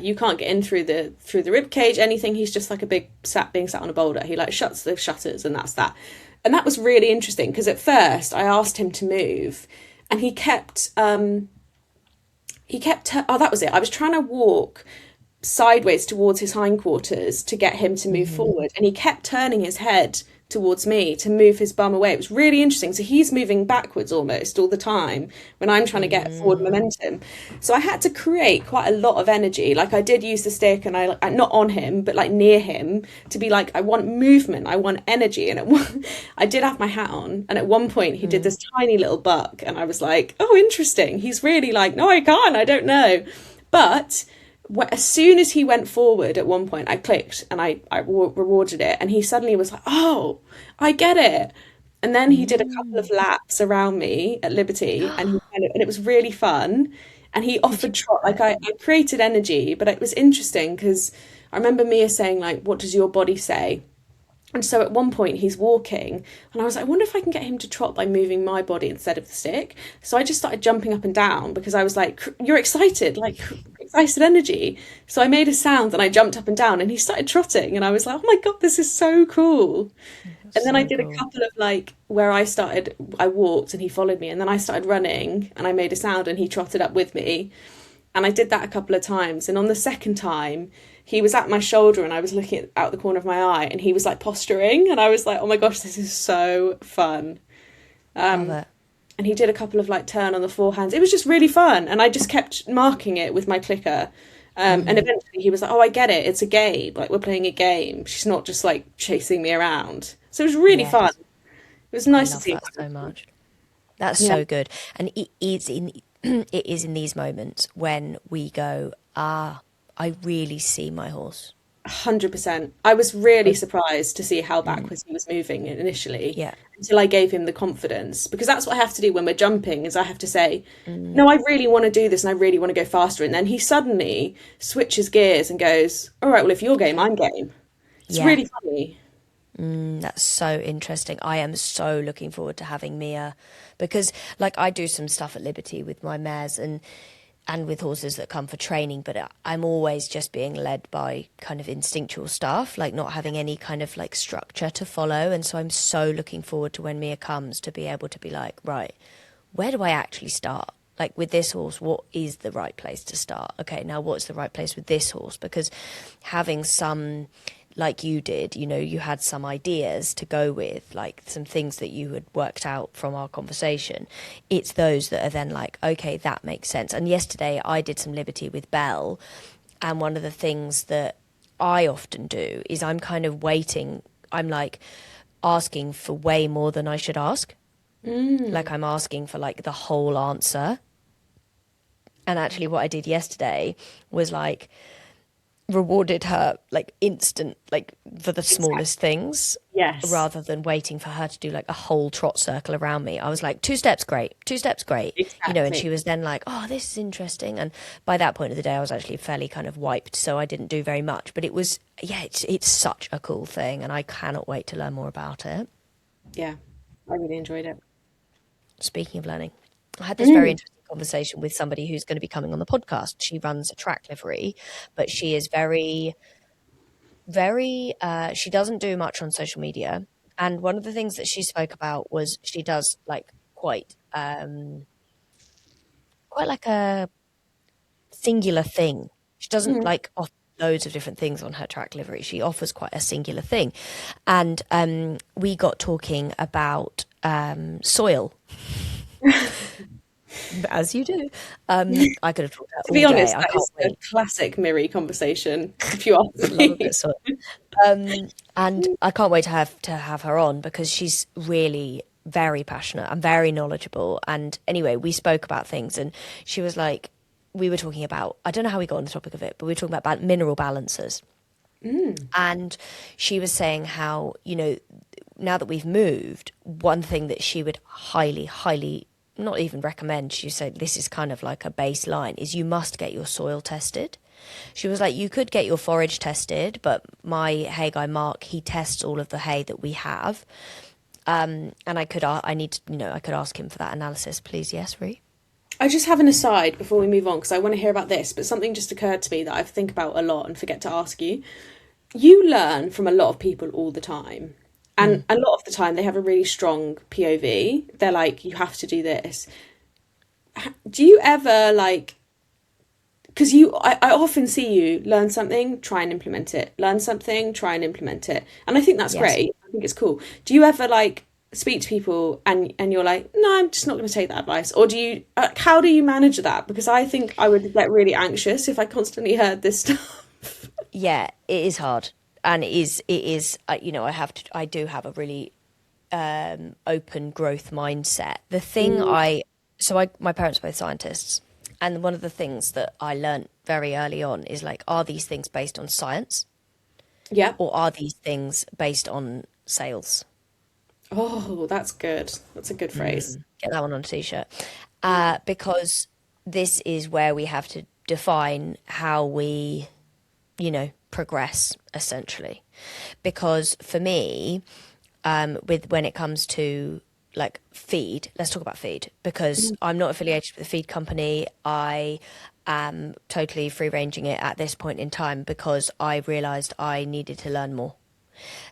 you can't get in through the rib cage, anything. He's just like a big being sat on a boulder. He like shuts the shutters, and that's that. And that was really interesting because at first I asked him to move, and oh, that was it. I was trying to walk sideways towards his hindquarters to get him to move forward, and he kept turning his head towards me to move his bum away. It was really interesting. So he's moving backwards almost all the time when I'm trying to get forward momentum. So I had to create quite a lot of energy. Like I did use the stick, and I not on him, but like near him, to be like, I want movement, I want energy. And I did have my hat on, and at one point he did this tiny little buck, and I was like, oh, interesting. He's really like, no, I can't, I don't know. But as soon as he went forward at one point, I clicked and I rewarded it, and he suddenly was like, oh, I get it. And then he did a couple of laps around me at Liberty, and it was really fun. And he offered trot, like I created energy, but it was interesting because I remember Mia saying, like, what does your body say? And so at one point he's walking, and I was like, I wonder if I can get him to trot by moving my body instead of the stick. So I just started jumping up and down because I was like, you're excited, like excited energy. So I made a sound and I jumped up and down, and he started trotting, and I was like, oh my God, this is so cool. And then I did a couple of like where I walked and he followed me, and then I started running and I made a sound and he trotted up with me. And I did that a couple of times. And on the second time, he was at my shoulder and I was looking out the corner of my eye, and he was like posturing, and I was like, oh my gosh, this is so fun. And he did a couple of like turn on the forehands. It was just really fun. And I just kept marking it with my clicker. And eventually he was like, oh, I get it. It's a game. Like, we're playing a game. She's not just like chasing me around. So it was really fun. It was nice to see that so much. That's so good. And it is in these moments when we go, I really see my horse. 100%. I was really surprised to see how backwards he was moving initially. Yeah. Until I gave him the confidence, because that's what I have to do when we're jumping, is I have to say, no, I really want to do this and I really want to go faster. And then he suddenly switches gears and goes, all right, well, if you're game, I'm game. It's really funny. That's so interesting. I am so looking forward to having Mia, because like I do some stuff at Liberty with my mares and with horses that come for training, but I'm always just being led by kind of instinctual stuff, like not having any kind of like structure to follow. And so I'm so looking forward to when Mia comes to be able to be like, right, where do I actually start? Like with this horse, what is the right place to start? Okay, now what's the right place with this horse? Because having some, like you did, you know, you had some ideas to go with, like some things that you had worked out from our conversation. It's those that are then like, okay, that makes sense. And yesterday I did some Liberty with Belle, and one of the things that I often do is I'm kind of waiting. I'm like asking for way more than I should ask. Like I'm asking for like the whole answer. And actually what I did yesterday was like rewarded her like instant, like for the smallest things, rather than waiting for her to do like a whole trot circle around me. I was like, 2 steps, great, exactly. You know. And she was then like, oh, this is interesting. And by that point of the day I was actually fairly kind of wiped, so I didn't do very much, but it was it's such a cool thing, and I cannot wait to learn more about it. I really enjoyed it. Speaking of learning, I had this very interesting conversation with somebody who's going to be coming on the podcast. She runs a track livery, but she is very, very, she doesn't do much on social media. And one of the things that she spoke about was she does like quite like a singular thing. She doesn't like offer loads of different things on her track livery. She offers quite a singular thing. And we got talking about soil. As you do. I could have talked about to be all honest, day. that is a classic Miri conversation, if you ask me. And I can't wait to have her on, because she's really very passionate and very knowledgeable. And anyway, we spoke about things, and she was like, we were talking about, I don't know how we got on the topic of it, but we were talking about mineral balancers. And she was saying how, you know, now that we've moved, one thing that she would highly, highly not even recommend, she said this is kind of like a baseline, is you must get your soil tested. She was like, you could get your forage tested, but my hay guy Mark, he tests all of the hay that we have, and I could ask him for that analysis, please. Yes, Rhi? I just have an aside before we move on, because I want to hear about this, but something just occurred to me that I think about a lot and forget to ask you. You learn from a lot of people all the time. And a lot of the time they have a really strong POV. They're like, you have to do this. Do you ever like, because I often see you learn something, try and implement it, learn something, try and implement it. And I think that's great. I think it's cool. Do you ever like speak to people and you're like, no, I'm just not going to take that advice? Or do you, how do you manage that? Because I think I would get really anxious if I constantly heard this stuff. Yeah, it is hard. And it is, you know, I do have a really open growth mindset. The thing my parents are both scientists. And one of the things that I learned very early on is like, are these things based on science? Yeah. Or are these things based on sales? Oh, that's good. That's a good phrase. Get that one on a t-shirt. Because this is where we have to define how we, you know, progress essentially. Because for me, when it comes to like feed, let's talk about feed, because I'm not affiliated with a feed company. I am totally free ranging it at this point in time because I realised I needed to learn more.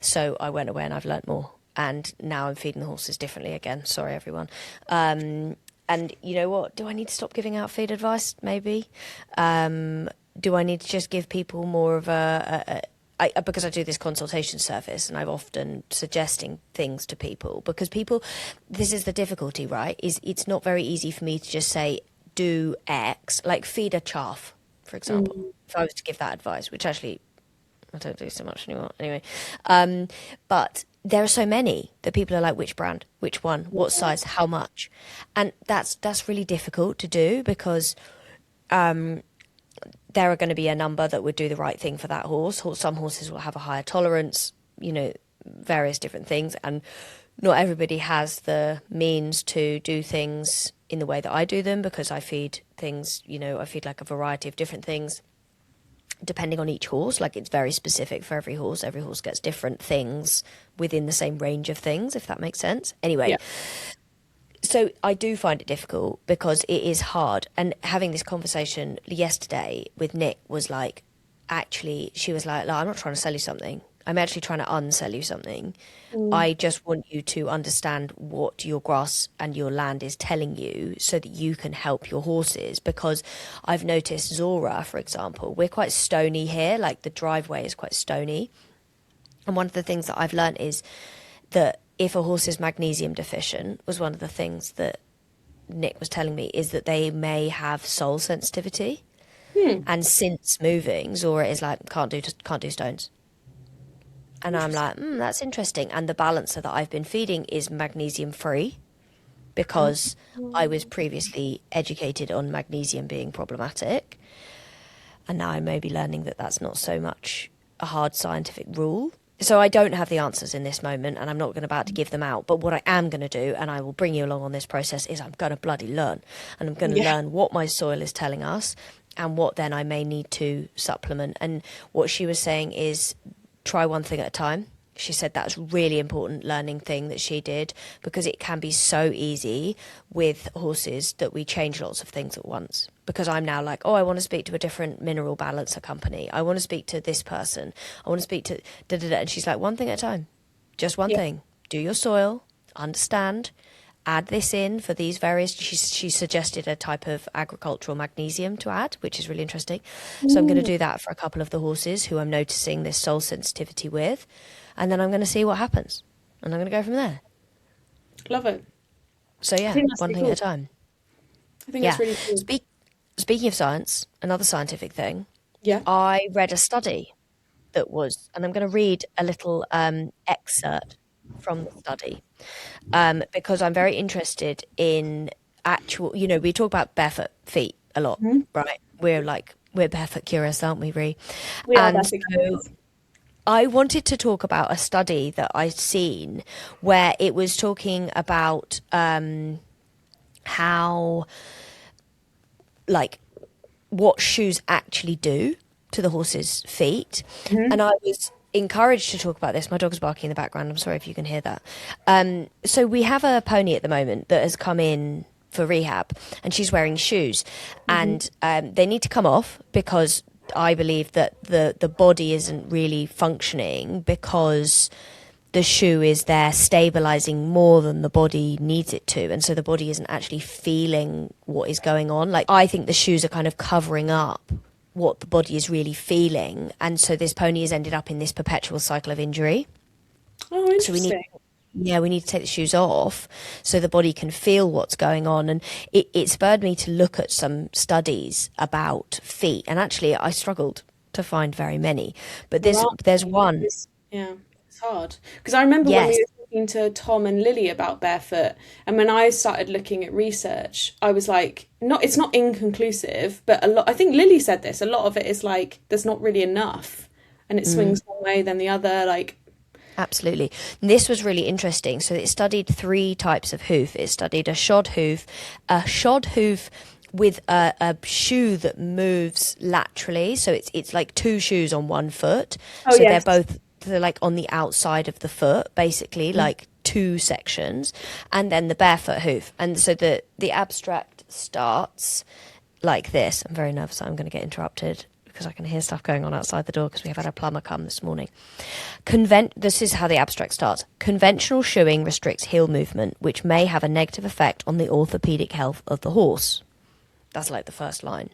So I went away and I've learnt more. And now I'm feeding the horses differently again. Sorry, everyone. And you know what? Do I need to stop giving out feed advice? Maybe. Do I need to just give people more of because I do this consultation service and I'm often suggesting things to people because this is the difficulty, right? Is it's not very easy for me to just say, do X, like feed a chaff, for example, if I was to give that advice, which actually I don't do so much anymore anyway. But there are so many that people are like, which brand, which one, what size, how much? And that's really difficult to do because there are going to be a number that would do the right thing for that horse. Some horses will have a higher tolerance, you know, various different things. And not everybody has the means to do things in the way that I do them because I feed things, you know, I feed like a variety of different things depending on each horse. Like it's very specific for every horse. Every horse gets different things within the same range of things, if that makes sense. Anyway. Yeah. So I do find it difficult because it is hard. And having this conversation yesterday with Nick was like, actually, she was like, I'm not trying to sell you something. I'm actually trying to unsell you something. I just want you to understand what your grass and your land is telling you so that you can help your horses. Because I've noticed Zora, for example, we're quite stony here. Like the driveway is quite stony. And one of the things that I've learned is that if a horse is magnesium deficient, was one of the things that Nick was telling me, is that they may have sole sensitivity. And since moving, Zora is like, can't do stones. And I'm like, that's interesting. And the balancer that I've been feeding is magnesium free because I was previously educated on magnesium being problematic. And now I may be learning that that's not so much a hard scientific rule. So I don't have the answers in this moment and I'm not about to give them out. But what I am going to do, and I will bring you along on this process, is I'm going to bloody learn. And I'm going to learn what my soil is telling us and what then I may need to supplement. And what she was saying is try one thing at a time. She said that's a really important learning thing that she did because it can be so easy with horses that we change lots of things at once. Because I'm now like, I want to speak to a different mineral balancer company. I want to speak to this person. I want to speak to da-da-da. And she's like, one thing at a time. Just one thing. Do your soil, understand, add this in for these various... She suggested a type of agricultural magnesium to add, which is really interesting. So I'm going to do that for a couple of the horses who I'm noticing this sole sensitivity with. And then I'm going to see what happens. And I'm going to go from there. Love it. So yeah, one thing at a time. I think that's really cool. Speaking of science, another scientific thing. Yeah. I read a study that was, and I'm going to read a little excerpt from the study because I'm very interested in actual, you know, we talk about barefoot feet a lot, right? We're barefoot curious, aren't we, Rhi? We are barefoot curious. I wanted to talk about a study that I'd seen where it was talking about how, like, what shoes actually do to the horse's feet. And I was encouraged to talk about this. My dog's barking in the background. I'm sorry if you can hear that. So we have a pony at the moment that has come in for rehab and she's wearing shoes and they need to come off because I believe that the body isn't really functioning because the shoe is there stabilizing more than the body needs it to. And so the body isn't actually feeling what is going on. Like, I think the shoes are kind of covering up what the body is really feeling. And so this pony has ended up in this perpetual cycle of injury. Oh, So we need, interesting. yeah, we need to take the shoes off so the body can feel what's going on. And it spurred me to look at some studies about feet. And actually, I struggled to find very many. But There are there's many. one, Yeah, it's hard because I remember when we yes, were talking to Tom and Lily about barefoot, and when I started looking at research, I was like, not it's not inconclusive, but a lot. I think Lily said this. A lot of it is like there's not really enough, and it swings one way then the other. Like, absolutely. This was really interesting. So it studied three types of hoof. It studied a shod hoof with a shoe that moves laterally. So it's like two shoes on one foot. oh So yes, they're like on the outside of the foot, basically, like two sections, and then the barefoot hoof. And so the abstract starts like this. I'm very nervous that I'm going to get interrupted because I can hear stuff going on outside the door because we have had a plumber come this morning. This is how the abstract starts. Conventional shoeing restricts heel movement, which may have a negative effect on the orthopedic health of the horse. That's like the first line.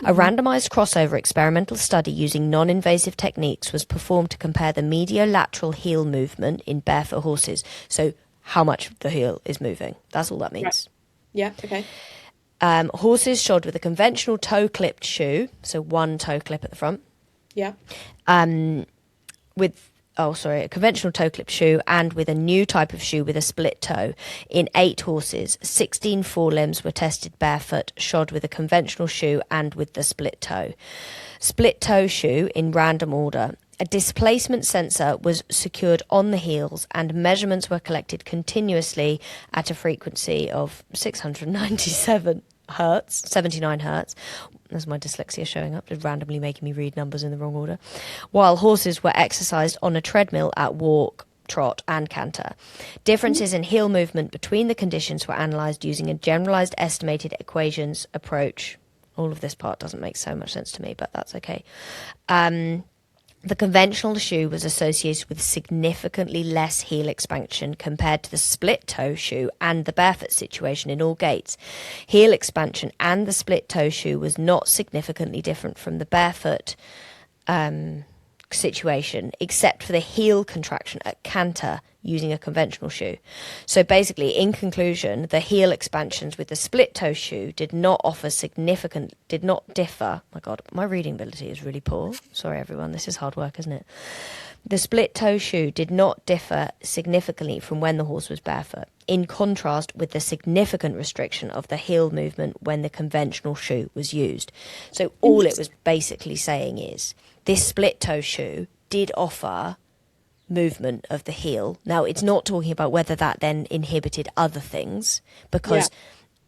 A randomized crossover experimental study using non-invasive techniques was performed to compare the mediolateral heel movement in barefoot horses. So how much the heel is moving. That's all that right. means. Yeah, okay. Horses shod with a conventional toe-clipped shoe, so one toe clip at the front, Yeah, a conventional toe-clipped shoe and with a new type of shoe with a split toe. In 8 horses, 16 forelimbs were tested barefoot, shod with a conventional shoe and with the split toe. Split toe shoe in random order. A displacement sensor was secured on the heels and measurements were collected continuously at a frequency of 697 hertz, 79 hertz. There's my dyslexia showing up, just randomly making me read numbers in the wrong order. While horses were exercised on a treadmill at walk, trot, and canter. Differences in heel movement between the conditions were analysed using a generalised estimated equations approach. All of this part doesn't make so much sense to me, but that's okay. The conventional shoe was associated with significantly less heel expansion compared to the split toe shoe and the barefoot situation in all gaits. Heel expansion and the split toe shoe was not significantly different from the barefoot situation, except for the heel contraction at canter using a conventional shoe. So basically, in conclusion, the heel expansions with the split toe shoe did not differ. My God, my reading ability is really poor. Sorry, everyone. This is hard work, isn't it? The split toe shoe did not differ significantly from when the horse was barefoot, in contrast with the significant restriction of the heel movement when the conventional shoe was used. So all it was basically saying is this split toe shoe did offer movement of the heel. Now, it's not talking about whether that then inhibited other things, because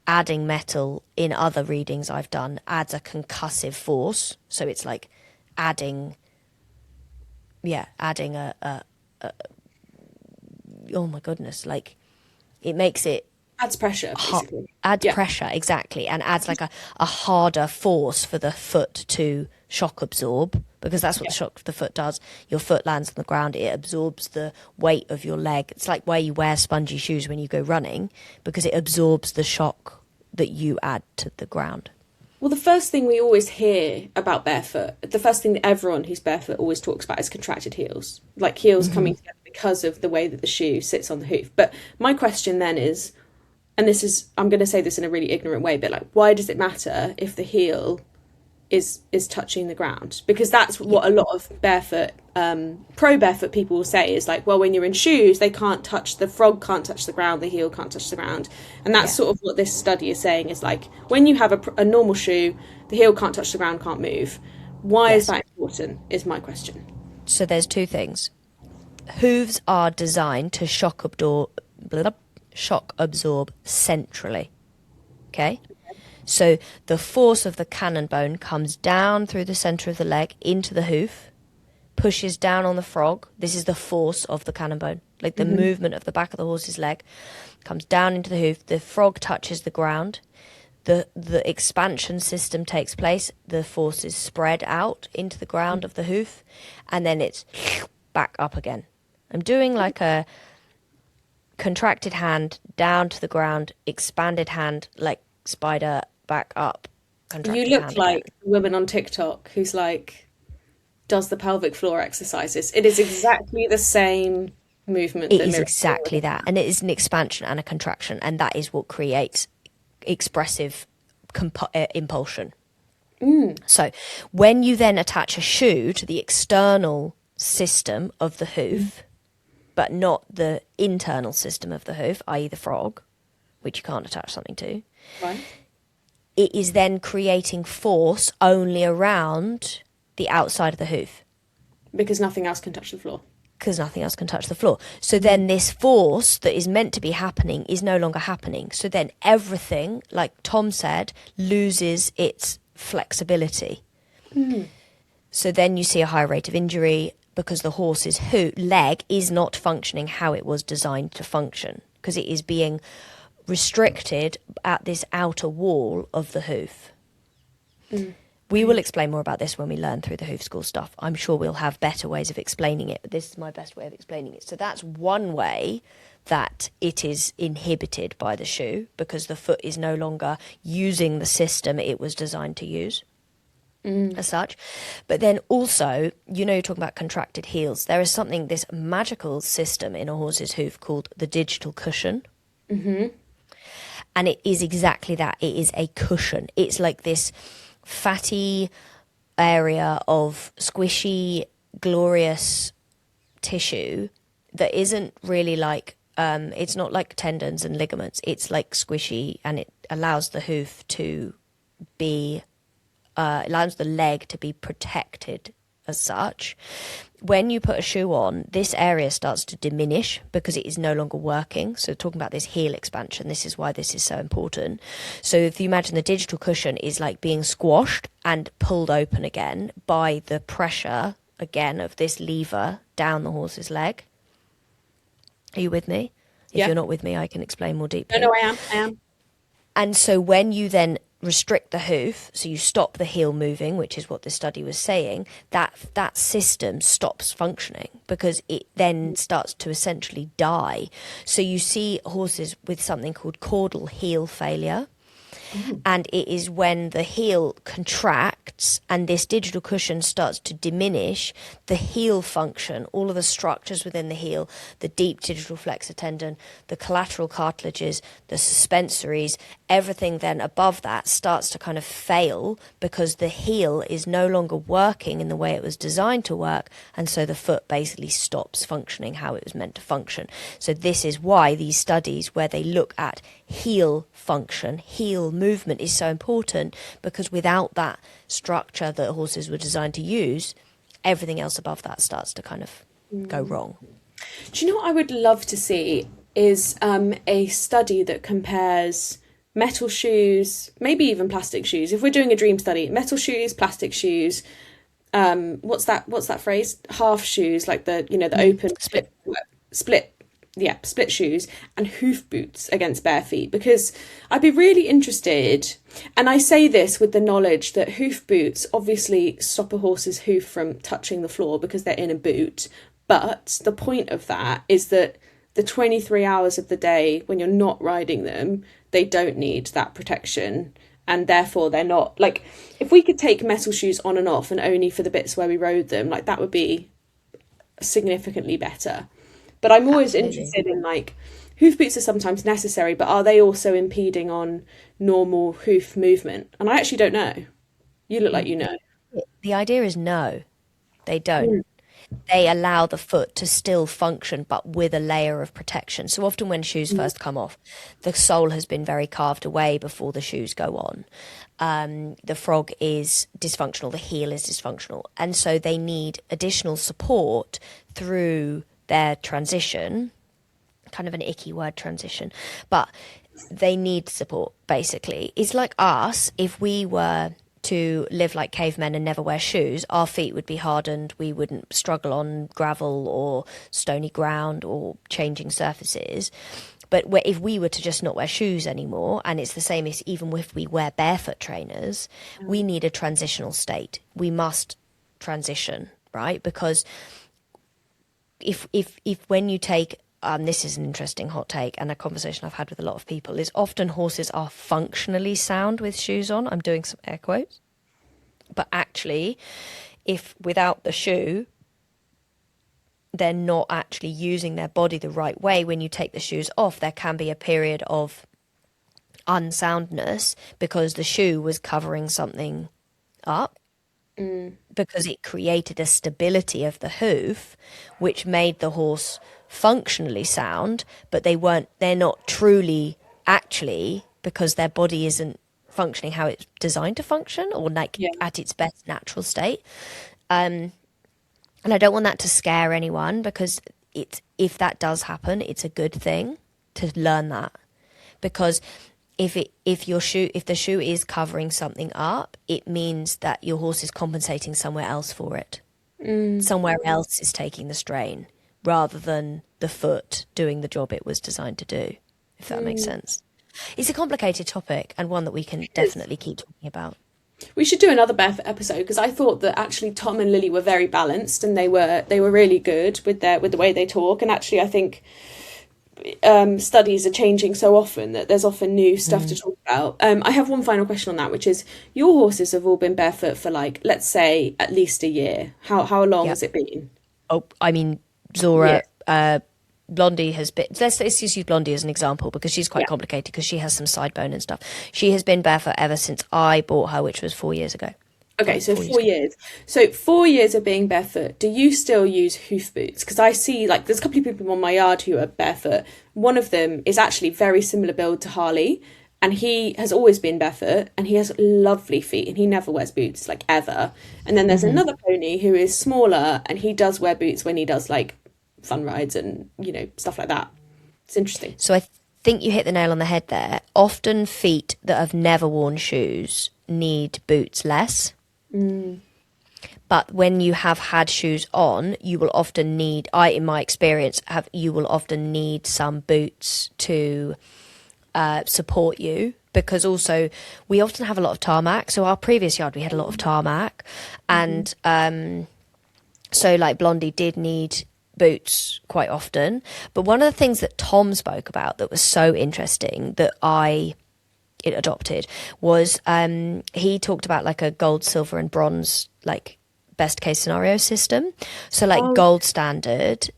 adding metal in other readings I've done adds a concussive force. So it's like adding oh my goodness, like it makes it adds pressure basically. adds pressure, exactly, and adds like a harder force for the foot to shock absorb, because that's what the shock of the foot does. Your foot lands on the ground, it absorbs the weight of your leg. It's like why you wear spongy shoes when you go running, because it absorbs the shock that you add to the ground. Well, the first thing we always hear about barefoot, the first thing that everyone who's barefoot always talks about is contracted heels, like heels coming together because of the way that the shoe sits on the hoof. But my question then is, and this is, I'm going to say this in a really ignorant way, but like, why does it matter if the heel is touching the ground? Because that's what a lot of barefoot, pro barefoot people will say is like, well, when you're in shoes, they can't touch, the frog can't touch the ground, the heel can't touch the ground. And that's sort of what this study is saying is like, when you have a normal shoe, the heel can't touch the ground, can't move. Why is that important is my question. So there's two things. Hooves are designed to shock absorb centrally. Okay? So the force of the cannon bone comes down through the centre of the leg into the hoof, pushes down on the frog. This is the force of the cannon bone, like the movement of the back of the horse's leg comes down into the hoof. The frog touches the ground. The expansion system takes place. The force is spread out into the ground of the hoof, and then it's back up again. I'm doing like a contracted hand down to the ground, expanded hand like spider back up. You look like a woman on TikTok who's like does the pelvic floor exercises. It is exactly the same movement It that is mirrors exactly that. And it is an expansion and a contraction. And that is what creates expressive impulsion. So when you then attach a shoe to the external system of the hoof, but not the internal system of the hoof, i.e. the frog, which you can't attach something to, right? it is then creating force only around the outside of the hoof. Because nothing else can touch the floor. Because nothing else can touch the floor. So then this force that is meant to be happening is no longer happening. So then everything, like Tom said, loses its flexibility. So then you see a high rate of injury because the horse's leg is not functioning how it was designed to function, because it is being restricted at this outer wall of the hoof. We will explain more about this when we learn through the hoof school stuff. I'm sure we'll have better ways of explaining it, but this is my best way of explaining it. So that's one way that it is inhibited by the shoe, because the foot is no longer using the system it was designed to use. As such. But then also, you know, you're talking about contracted heels. There is something, this magical system in a horse's hoof called the digital cushion. And it is exactly that. It is a cushion. It's like this fatty area of squishy, glorious tissue that isn't really like, it's not like tendons and ligaments. It's like squishy, and it allows the hoof to be allows the leg to be protected as such. When you put a shoe on, this area starts to diminish because it is no longer working. So talking about this heel expansion, this is why this is so important. So if you imagine the digital cushion is like being squashed and pulled open again by the pressure, again, of this lever down the horse's leg. Are you with me? If you're not with me, I can explain more deeply. No, I am. And so when you then restrict the hoof, so you stop the heel moving, which is what the study was saying, that system stops functioning because it then starts to essentially die. So you see horses with something called caudal heel failure. And it is when the heel contracts and this digital cushion starts to diminish, the heel function, all of the structures within the heel, the deep digital flexor tendon, the collateral cartilages, the suspensories, everything then above that starts to kind of fail because the heel is no longer working in the way it was designed to work, and so the foot basically stops functioning how it was meant to function. So this is why these studies where they look at heel function, heel movement is so important, because without that structure that horses were designed to use, everything else above that starts to kind of go wrong. Do you know what I would love to see is a study that compares metal shoes, maybe even plastic shoes. If we're doing a dream study, metal shoes, plastic shoes, what's that phrase? Half shoes, like the open split shoes, and hoof boots against bare feet, because I'd be really interested, and I say this with the knowledge that hoof boots obviously stop a horse's hoof from touching the floor because they're in a boot, but the point of that is that the 23 hours of the day when you're not riding them, they don't need that protection, and therefore they're not, like, if we could take metal shoes on and off and only for the bits where we rode them, like, that would be significantly better. But I'm always interested in, like, hoof boots are sometimes necessary, but are they also impeding on normal hoof movement? And I actually don't know. You look like you know. The idea is no, they don't. They allow the foot to still function, but with a layer of protection. So often when shoes first come off, the sole has been very carved away before the shoes go on. The frog is dysfunctional, the heel is dysfunctional. And so they need additional support through their transition, kind of an icky word, transition, but they need support, basically. It's like us, if we were to live like cavemen and never wear shoes, our feet would be hardened, we wouldn't struggle on gravel or stony ground or changing surfaces. But if we were to just not wear shoes anymore, and it's the same as even if we wear barefoot trainers, we need a transitional state. We must transition, right? Because if when you take, this is an interesting hot take and a conversation I've had with a lot of people, is often horses are functionally sound with shoes on. I'm doing some air quotes. But actually, if without the shoe, they're not actually using their body the right way. When you take the shoes off, there can be a period of unsoundness because the shoe was covering something up, because it created a stability of the hoof which made the horse functionally sound, but they're not truly actually, because their body isn't functioning how it's designed to function, or like at its best natural state. And I don't want that to scare anyone, because if that does happen, it's a good thing to learn that, because if the shoe is covering something up, it means that your horse is compensating somewhere else for it. Somewhere else is taking the strain rather than the foot doing the job it was designed to do, if that makes sense. It's a complicated topic, and one that we can definitely keep talking about. We should do another barefoot episode, because I thought that actually Tom and Lily were very balanced, and they were really good with the way they talk. And actually, I think studies are changing so often that there's often new stuff to talk about. I have one final question on that, which is, your horses have all been barefoot for, like, let's say at least a year. How long has it been? Oh, I mean, Zora, Blondie has been, let's just use Blondie as an example, because she's quite complicated, because she has some side bone and stuff. She has been barefoot ever since I bought her, which was 4 years ago. Okay, so 4 years. So 4 years of being barefoot, do you still use hoof boots? Because I see, like, there's a couple of people on my yard who are barefoot. One of them is actually very similar build to Harley, and he has always been barefoot, and he has lovely feet, and he never wears boots, like, ever. And then there's another pony who is smaller, and he does wear boots when he does, like, fun rides and, you know, stuff like that. It's interesting. So I think you hit the nail on the head there. Often feet that have never worn shoes need boots less. But when you have had shoes on, you will often need, in my experience, you will often need some boots to support you, because also we often have a lot of tarmac. So our previous yard, we had a lot of tarmac, and so like Blondie did need boots quite often. But one of the things that Tom spoke about that was so interesting that it adopted was he talked about like a gold, silver and bronze, like, best case scenario system. So like gold standard,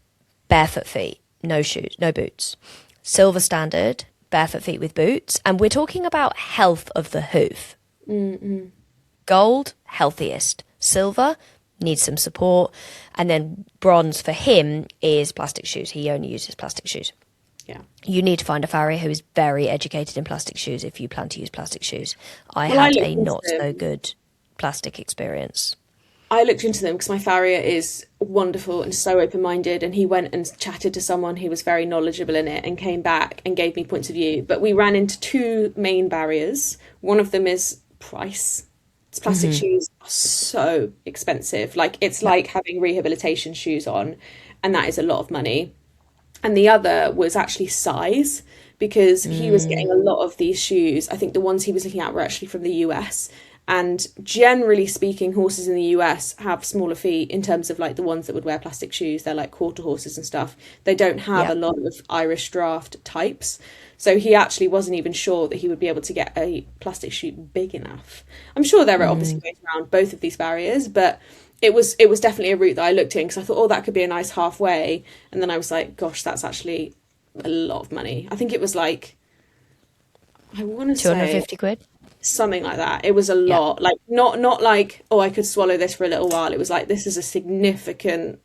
barefoot feet, no shoes, no boots. Silver standard, barefoot feet with boots. And we're talking about health of the hoof. Gold, healthiest. Silver, needs some support. And then bronze for him is plastic shoes. He only uses plastic shoes. Yeah. You need to find a farrier who is very educated in plastic shoes if you plan to use plastic shoes. I had a not so good plastic experience. I looked into them because my farrier is wonderful and so open-minded, and he went and chatted to someone who was very knowledgeable in it and came back and gave me points of view. But we ran into two main barriers. One of them is price. Plastic shoes are so expensive. Like, it's like having rehabilitation shoes on, and that is a lot of money. And the other was actually size, because he was getting a lot of these shoes. I think the ones he was looking at were actually from the US. And generally speaking, horses in the US have smaller feet in terms of, like, the ones that would wear plastic shoes. They're like quarter horses and stuff. They don't have a lot of Irish draft types. So he actually wasn't even sure that he would be able to get a plastic shoe big enough. I'm sure there are obviously ways around both of these barriers, but it was definitely a route that I looked in, because I thought, oh, that could be a nice halfway. And then I was like, gosh, that's actually a lot of money. I think it was like, I want to say 250 quid. Something like that. It was a lot. Like, not like, oh, I could swallow this for a little while. It was like, this is a significant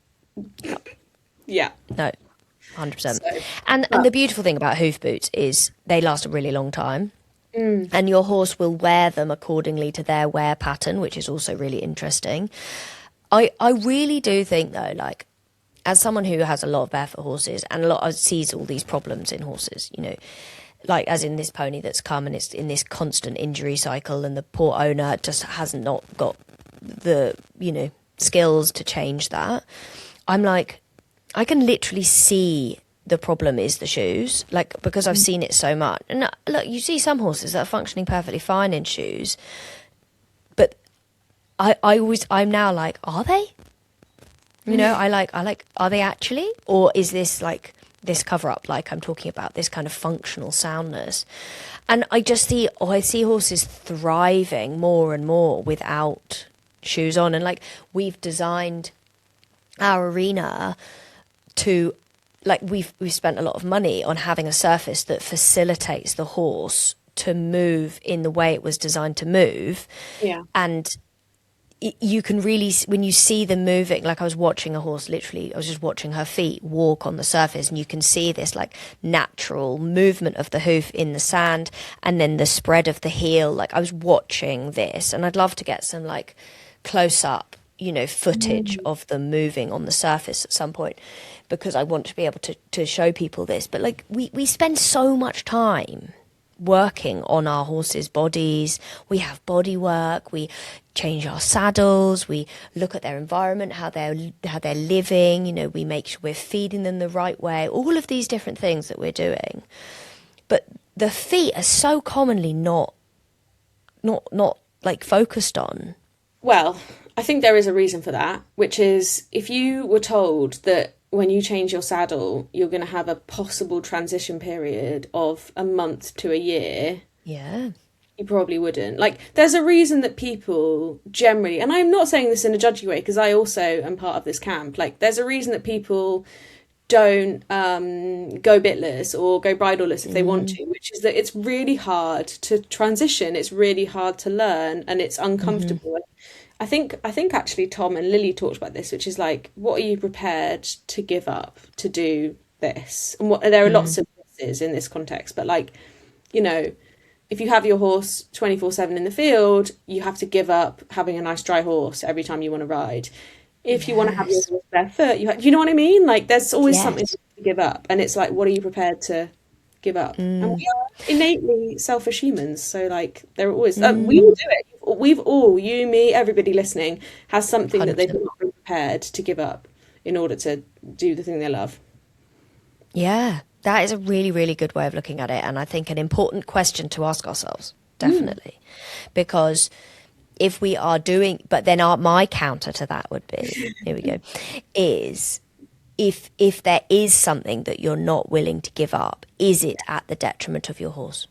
No, 100%. And the beautiful thing about hoof boots is they last a really long time. And your horse will wear them accordingly to their wear pattern, which is also really interesting. I really do think, though, like, as someone who has a lot of barefoot horses and sees all these problems in horses, you know, like as in this pony that's come and it's in this constant injury cycle, and the poor owner just hasn't not got the, you know, skills to change that. I'm like, I can literally see the problem is the shoes, like, because I've seen it so much. And look, you see some horses that are functioning perfectly fine in shoes, but I'm now like, are they? You know, I like, are they actually? Or is this like this cover up, like I'm talking about, this kind of functional soundness? And I see horses thriving more and more without shoes on. And like, we've designed our arena to, like, we've spent a lot of money on having a surface that facilitates the horse to move in the way it was designed to move. Yeah. And you can really, when you see them moving, like I was watching a horse, literally, I was just watching her feet walk on the surface, and you can see this like natural movement of the hoof in the sand, and then the spread of the heel. Like, I was watching this, and I'd love to get some like close up, footage of them moving on the surface at some point, because I want to be able to show people this. But like, we spend so much time working on our horses' bodies. We have body work, we change our saddles, we look at their environment, how they're living, we make sure we're feeding them the right way, all of these different things that we're doing. But the feet are so commonly not like focused on. Well, I think there is a reason for that, which is if you were told that when you change your saddle, you're going to have a possible transition period of a month to a year. Yeah. You probably wouldn't. Like, there's a reason that people generally, and I'm not saying this in a judgy way, because I also am part of this camp. Like, there's a reason that people don't go bitless or go bridleless if they want to, which is that it's really hard to transition. It's really hard to learn, and it's uncomfortable. I think actually Tom and Lily talked about this, which is like, what are you prepared to give up to do this? And there are lots of thises in this context, but like, if you have your horse 24/7 in the field, you have to give up having a nice dry horse every time you want to ride. If you want to have your horse barefoot, you know what I mean? Like, there's always something to give up, and it's like, what are you prepared to give up? And we are innately selfish humans, so like, there are always we all do it. We've all, you, me, everybody listening, has something 100%. That they've not been prepared to give up in order to do the thing they love. Yeah, that is a really, really good way of looking at it, and I think an important question to ask ourselves, definitely. Because if we are doing, but then my counter to that would be, here we go, is if there is something that you're not willing to give up, is it at the detriment of your horse?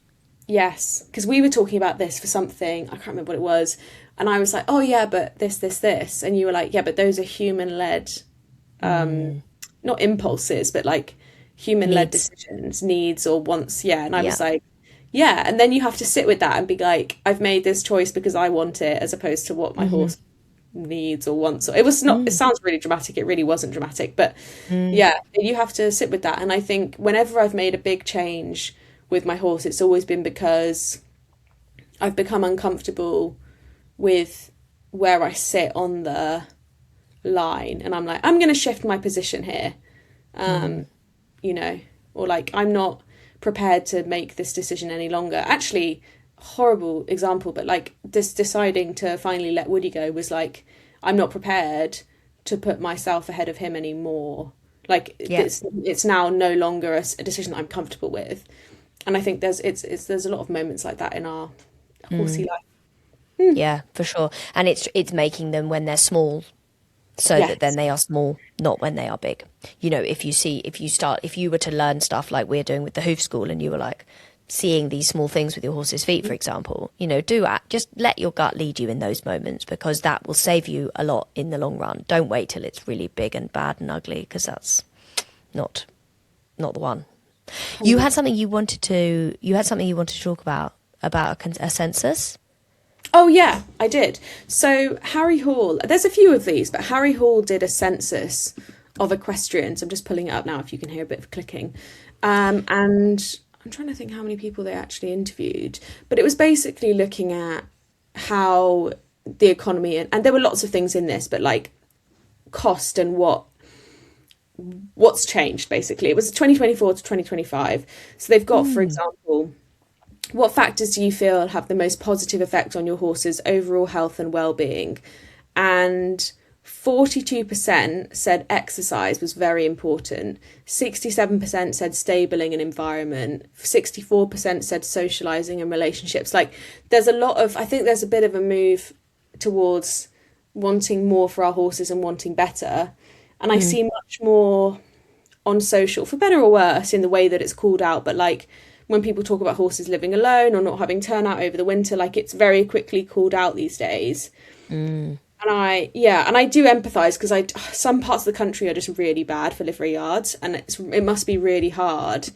Yes, because we were talking about this for something, I can't remember what it was, and I was like, oh yeah, but this, and you were like, yeah, but those are human-led, not impulses, but like human-led decisions, needs or wants, and I was like, yeah, and then you have to sit with that and be like, I've made this choice because I want it, as opposed to what my horse needs or wants. It was not, it sounds really dramatic, it really wasn't dramatic, but you have to sit with that. And I think whenever I've made a big change with my horse, it's always been because I've become uncomfortable with where I sit on the line, and I'm like, I'm going to shift my position here, or like, I'm not prepared to make this decision any longer. Actually, horrible example, but like this deciding to finally let Woody go was like, I'm not prepared to put myself ahead of him anymore. Like, it's now no longer a decision that I'm comfortable with. And I think there's a lot of moments like that in our horsey life. Yeah, for sure. And it's making them when they're small, so that then they are small, not when they are big. If you were to learn stuff like we're doing with the hoof school, and you were like seeing these small things with your horse's feet, for example, just let your gut lead you in those moments, because that will save you a lot in the long run. Don't wait till it's really big and bad and ugly, because that's not the one. You had something you wanted to talk about a census. Oh yeah, I did. So Harry Hall, there's a few of these, but Harry Hall did a census of equestrians. I'm just pulling it up now if you can hear a bit of clicking. And I'm trying to think how many people they actually interviewed, but it was basically looking at how the economy, and there were lots of things in this, but like cost and what's changed, basically. It was 2024 to 2025. So they've got, for example, what factors do you feel have the most positive effect on your horse's overall health and well-being? And 42% said exercise was very important. 67% said stabling and environment. 64% said socializing and relationships. Like, there's a lot of, I think there's a bit of a move towards wanting more for our horses and wanting better. And I see much more on social, for better or worse, in the way that it's called out. But like, when people talk about horses living alone or not having turnout over the winter, like, it's very quickly called out these days. And I do empathise because some parts of the country are just really bad for livery yards, and it must be really hard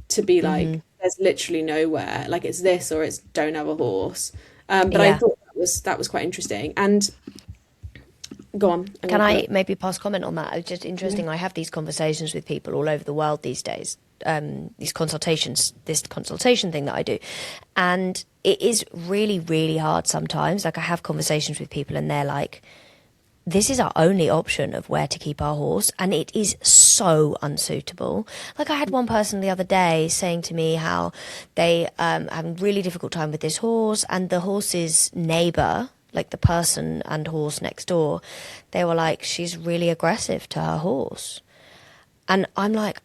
to be like, there's literally nowhere, like it's this or it's don't have a horse. But I thought that was quite interesting. And go on. Can I maybe pass comment on that? It's just interesting. I have these conversations with people all over the world these days. This consultation thing that I do, and it is really, really hard sometimes. Like I have conversations with people and they're like, this is our only option of where to keep our horse, and it is so unsuitable. Like I had one person the other day saying to me how they have a really difficult time with this horse, and the horse's neighbour, like the person and horse next door, they were like, she's really aggressive to her horse. And I'm like,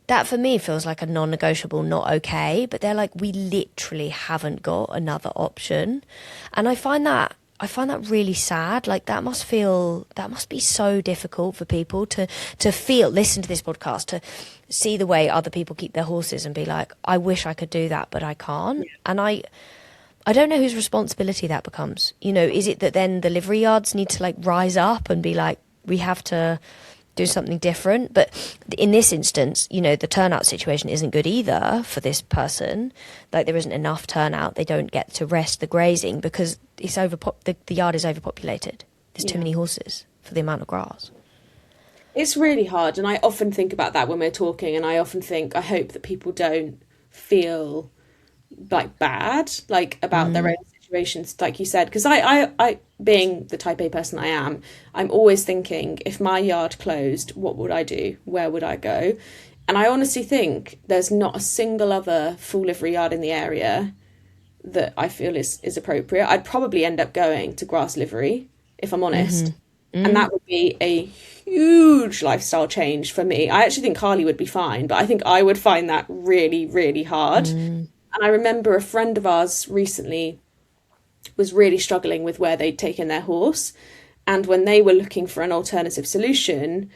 that for me feels like a non-negotiable, not okay. But they're like, we literally haven't got another option. And I find that really sad. Like that must be so difficult for people to listen to this podcast, to see the way other people keep their horses and be like, I wish I could do that, but I can't. Yeah. And I don't know whose responsibility that becomes. You know, is it that then the livery yards need to like rise up and be like, we have to do something different? But in this instance, you know, the turnout situation isn't good either for this person. Like there isn't enough turnout. They don't get to rest the grazing because it's the yard is overpopulated. There's too many horses for the amount of grass. It's really hard, and I often think about that when we're talking, and I often think, I hope that people don't feel like bad, like about their own situations, like you said, because I being the type A person I am, I'm always thinking, if my yard closed, what would I do? Where would I go? And I honestly think there's not a single other full livery yard in the area that I feel is appropriate. I'd probably end up going to grass livery, if I'm honest. And that would be a huge lifestyle change for me. I actually think Carly would be fine, but I think I would find that really, really hard. And I remember a friend of ours recently was really struggling with where they'd taken their horse. And when they were looking for an alternative solution,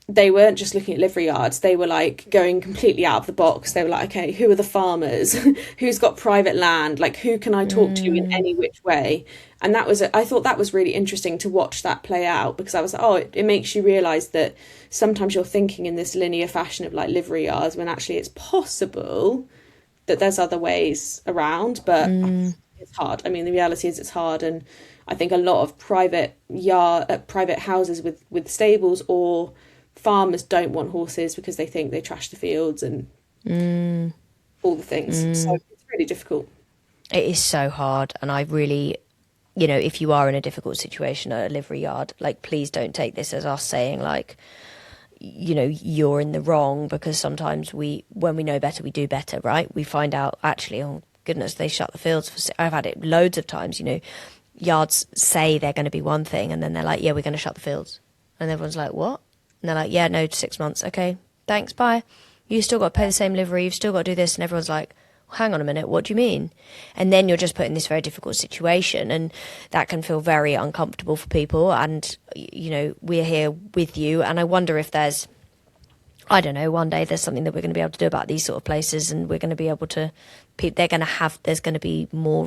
they weren't just looking at livery yards. They were like going completely out of the box. They were like, okay, who are the farmers? Who's got private land? Like, who can I talk to in any which way? And I thought that was really interesting to watch that play out, because I was like, oh, it makes you realise that sometimes you're thinking in this linear fashion of like livery yards, when actually it's possible that there's other ways around, but it's hard. I mean, the reality is it's hard. And I think a lot of private houses with stables or farmers don't want horses because they think they trash the fields and all the things. So it's really difficult. It is so hard. And I really, you know, if you are in a difficult situation at a livery yard, like, please don't take this as us saying like, you know, you're in the wrong, because sometimes when we know better, we do better, right? We find out actually, oh goodness, they shut the fields. I've had it loads of times, you know, yards say they're going to be one thing and then they're like, yeah, we're going to shut the fields. And everyone's like, what? And they're like, yeah, no, 6 months. Okay, thanks, bye. You still got to pay the same livery. You've still got to do this. And everyone's like, hang on a minute, what do you mean? And then you're just put in this very difficult situation, and that can feel very uncomfortable for people. And, you know, we're here with you. And I wonder if there's, I don't know, one day there's something that we're going to be able to do about these sort of places, and we're going to be able to, there's going to be more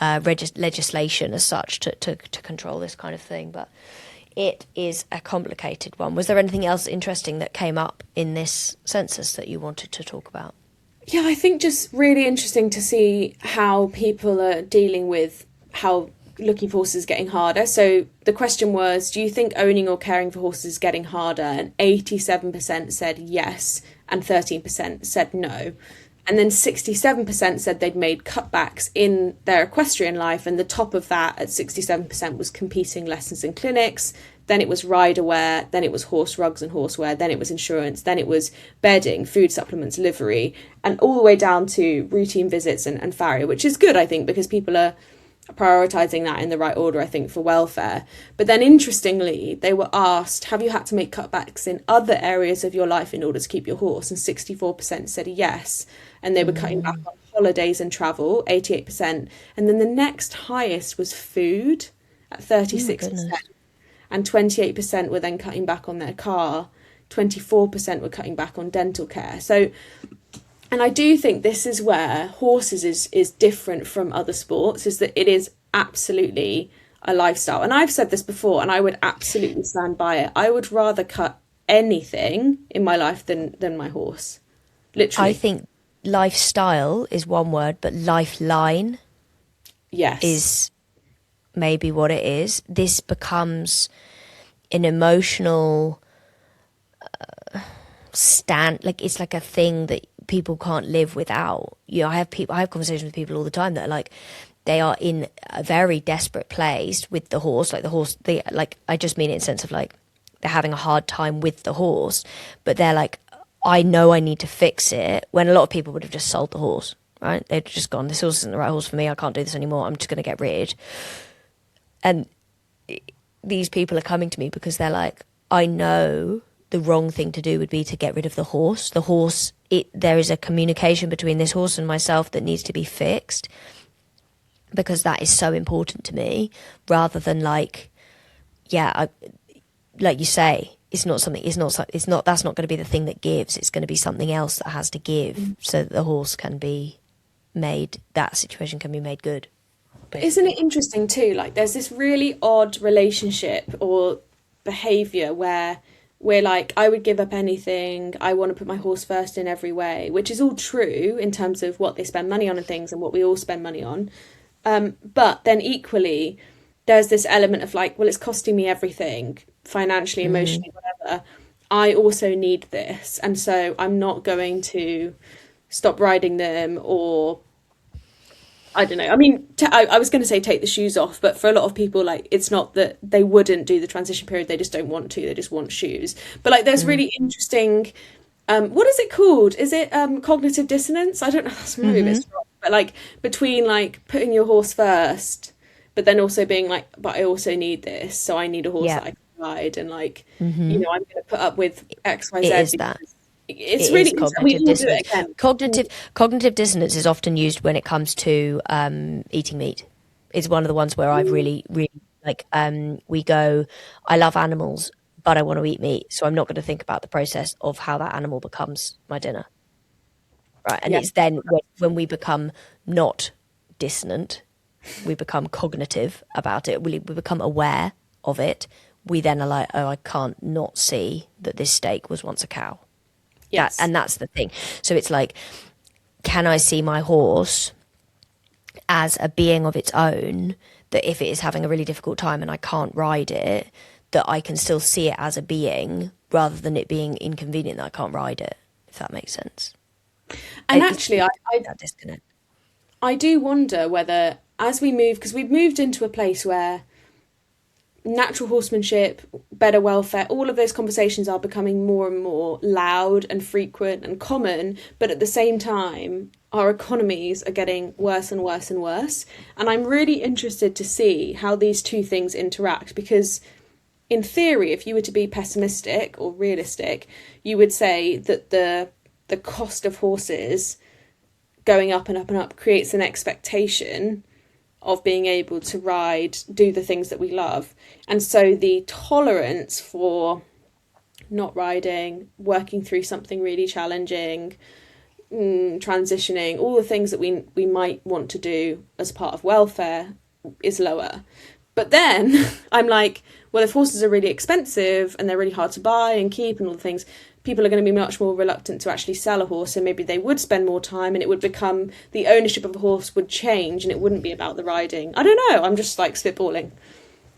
legislation as such to control this kind of thing. But it is a complicated one. Was there anything else interesting that came up in this census that you wanted to talk about? Yeah, I think just really interesting to see how people are dealing with how looking for horses is getting harder. So the question was, do you think owning or caring for horses is getting harder? And 87% said yes, and 13% said no. And then 67% said they'd made cutbacks in their equestrian life. And the top of that at 67% was competing lessons and clinics. Then it was rider wear. Then it was horse rugs and horsewear. Then it was insurance. Then it was bedding, food supplements, livery, and all the way down to routine visits and farrier, which is good, I think, because people are prioritising that in the right order, I think, for welfare. But then interestingly, they were asked, have you had to make cutbacks in other areas of your life in order to keep your horse? And 64% said yes. And they were cutting back on holidays and travel, 88%. And then the next highest was food at 36%. And 28% were then cutting back on their car. 24% were cutting back on dental care. So, and I do think this is where horses is different from other sports, is that it is absolutely a lifestyle. And I've said this before, and I would absolutely stand by it. I would rather cut anything in my life than my horse. Literally. I think lifestyle is one word, but lifeline Yes. is maybe what it is. This becomes an emotional stand, like it's like a thing that people can't live without. I have conversations with people all the time that are like, they are in a very desperate place with the horse, I just mean it in the sense of like they're having a hard time with the horse, but they're like, I know I need to fix it, when a lot of people would have just sold the horse, right? They'd just gone, this horse isn't the right horse for me, I can't do this anymore, I'm just going to get rid. And these people are coming to me because they're like, I know the wrong thing to do would be to get rid of the horse. There is a communication between this horse and myself that needs to be fixed, because that is so important to me, rather than like you say, that's not going to be the thing that gives. It's going to be something else that has to give, so that the horse can be made, that situation can be made good. Basically. Isn't it interesting too? Like, there's this really odd relationship or behaviour where we're like, I would give up anything, I want to put my horse first in every way, which is all true in terms of what they spend money on and things, and what we all spend money on. But then equally, there's this element of like, well, it's costing me everything, financially, emotionally, whatever. I also need this. And so I'm not going to stop riding them, or I don't know. I mean, I was going to say take the shoes off, but for a lot of people, like, it's not that they wouldn't do the transition period. They just don't want to. They just want shoes. But like, there's really interesting, what is it called? Is it cognitive dissonance? I don't know. That's maybe a bit strong. But like, between like putting your horse first, but then also being like, but I also need this. So I need a horse that I can ride. And like, I'm going to put up with X, Y, Z. It is that. It's really cognitive dissonance. Cognitive dissonance is often used when it comes to eating meat. It's one of the ones where I've really like, we go, I love animals, but I want to eat meat, so I'm not going to think about the process of how that animal becomes my dinner. Right. And it's then when we become not dissonant, we become cognitive about it, we become aware of it, we then are like, oh, I can't not see that this steak was once a cow. Yes. And that's the thing. So it's like, can I see my horse as a being of its own, that if it is having a really difficult time and I can't ride it, that I can still see it as a being, rather than it being inconvenient that I can't ride it, if that makes sense. And actually, I do wonder whether, as we move, because we've moved into a place where natural horsemanship, better welfare, all of those conversations are becoming more and more loud and frequent and common, but at the same time, our economies are getting worse and worse and worse. And I'm really interested to see how these two things interact, because in theory, if you were to be pessimistic or realistic, you would say that the cost of horses going up and up and up creates an expectation of being able to ride, do the things that we love. And so the tolerance for not riding, working through something really challenging, transitioning, all the things that we might want to do as part of welfare is lower. But then I'm like, well, if horses are really expensive and they're really hard to buy and keep and all the things, people are going to be much more reluctant to actually sell a horse, and maybe they would spend more time, and it would become, the ownership of a horse would change, and it wouldn't be about the riding. I don't know, I'm just like spitballing.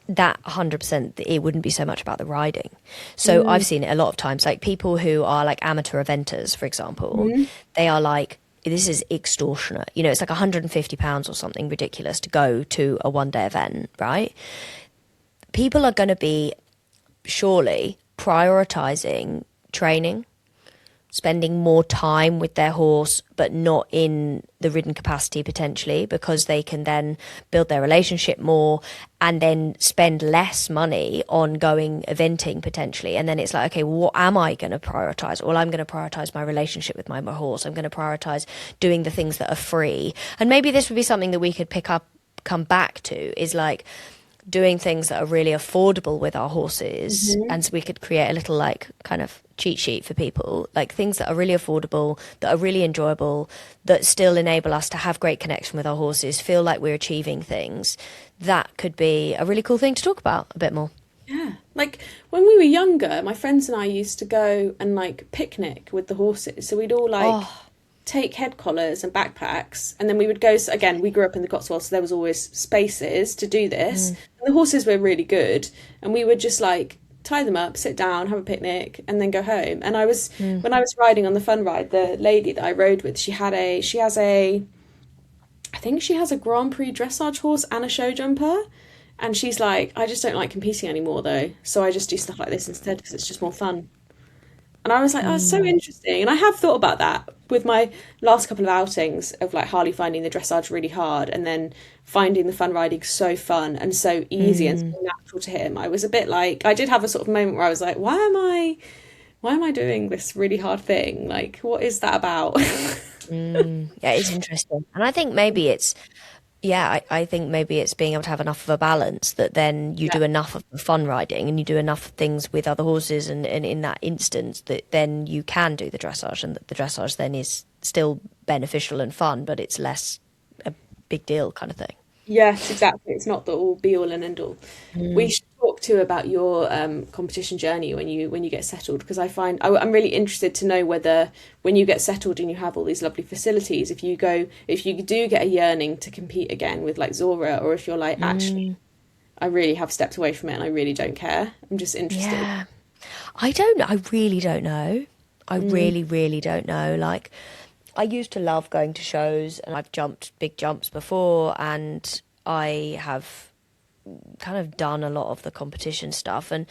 That 100%, it wouldn't be so much about the riding. So I've seen it a lot of times, like people who are like amateur eventers, for example, they are like, this is extortionate. You know, it's like £150 or something ridiculous to go to a one-day event, right? People are going to be surely prioritising training, spending more time with their horse, but not in the ridden capacity potentially, because they can then build their relationship more and then spend less money on going eventing potentially. And then it's like, okay, well, what am I going to prioritise? Well, I'm going to prioritise my relationship with my horse. I'm going to prioritise doing the things that are free. And maybe this would be something that we could come back to, is like doing things that are really affordable with our horses. And so we could create a little like kind of cheat sheet for people, like things that are really affordable, that are really enjoyable, that still enable us to have great connection with our horses, feel like we're achieving things. That could be a really cool thing to talk about a bit more. Yeah. Like when we were younger, my friends and I used to go and like picnic with the horses. So we'd all like take head collars and backpacks, and then we would go, again, we grew up in the Cotswolds, so there was always spaces to do this. And the horses were really good, and we would just like tie them up, sit down, have a picnic, and then go home. And I was when I was riding on the fun ride, the lady that I rode with, she has a I think she has a Grand Prix dressage horse and a show jumper. And she's like, I just don't like competing anymore, though. So I just do stuff like this instead because it's just more fun. And I was like, oh, it's so interesting. And I have thought about that with my last couple of outings of like Harley finding the dressage really hard and then finding the fun riding so fun and so easy and so natural to him. I was a bit like, I did have a sort of moment where I was like, why am I doing this really hard thing? Like, what is that about? Yeah, it's interesting. And I think maybe it's, I think maybe it's being able to have enough of a balance that then you do enough of the fun riding and you do enough things with other horses, and in that instance that then you can do the dressage, and that the dressage then is still beneficial and fun, but it's less a big deal kind of thing. Yes, exactly. It's not the all be all and end all. We should talk too about your competition journey when you get settled, because I'm really interested to know whether when you get settled and you have all these lovely facilities, if you do get a yearning to compete again with like Zora, or if you're like, actually, I really have stepped away from it and I really don't care. I'm just interested. Yeah, I really don't know. I really, really don't know. Like, I used to love going to shows, and I've jumped big jumps before, and I have kind of done a lot of the competition stuff, and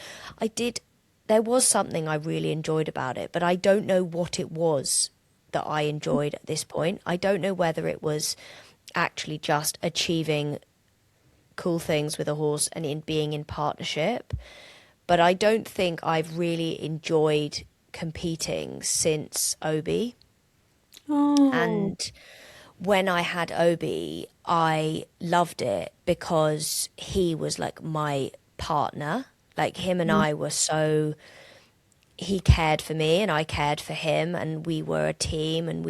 there was something I really enjoyed about it, but I don't know what it was that I enjoyed at this point. I don't know whether it was actually just achieving cool things with a horse and in being in partnership, but I don't think I've really enjoyed competing since Obi. Oh. And when I had Obi, I loved it because he was like my partner. Like, him and I were so, he cared for me and I cared for him, and we were a team, and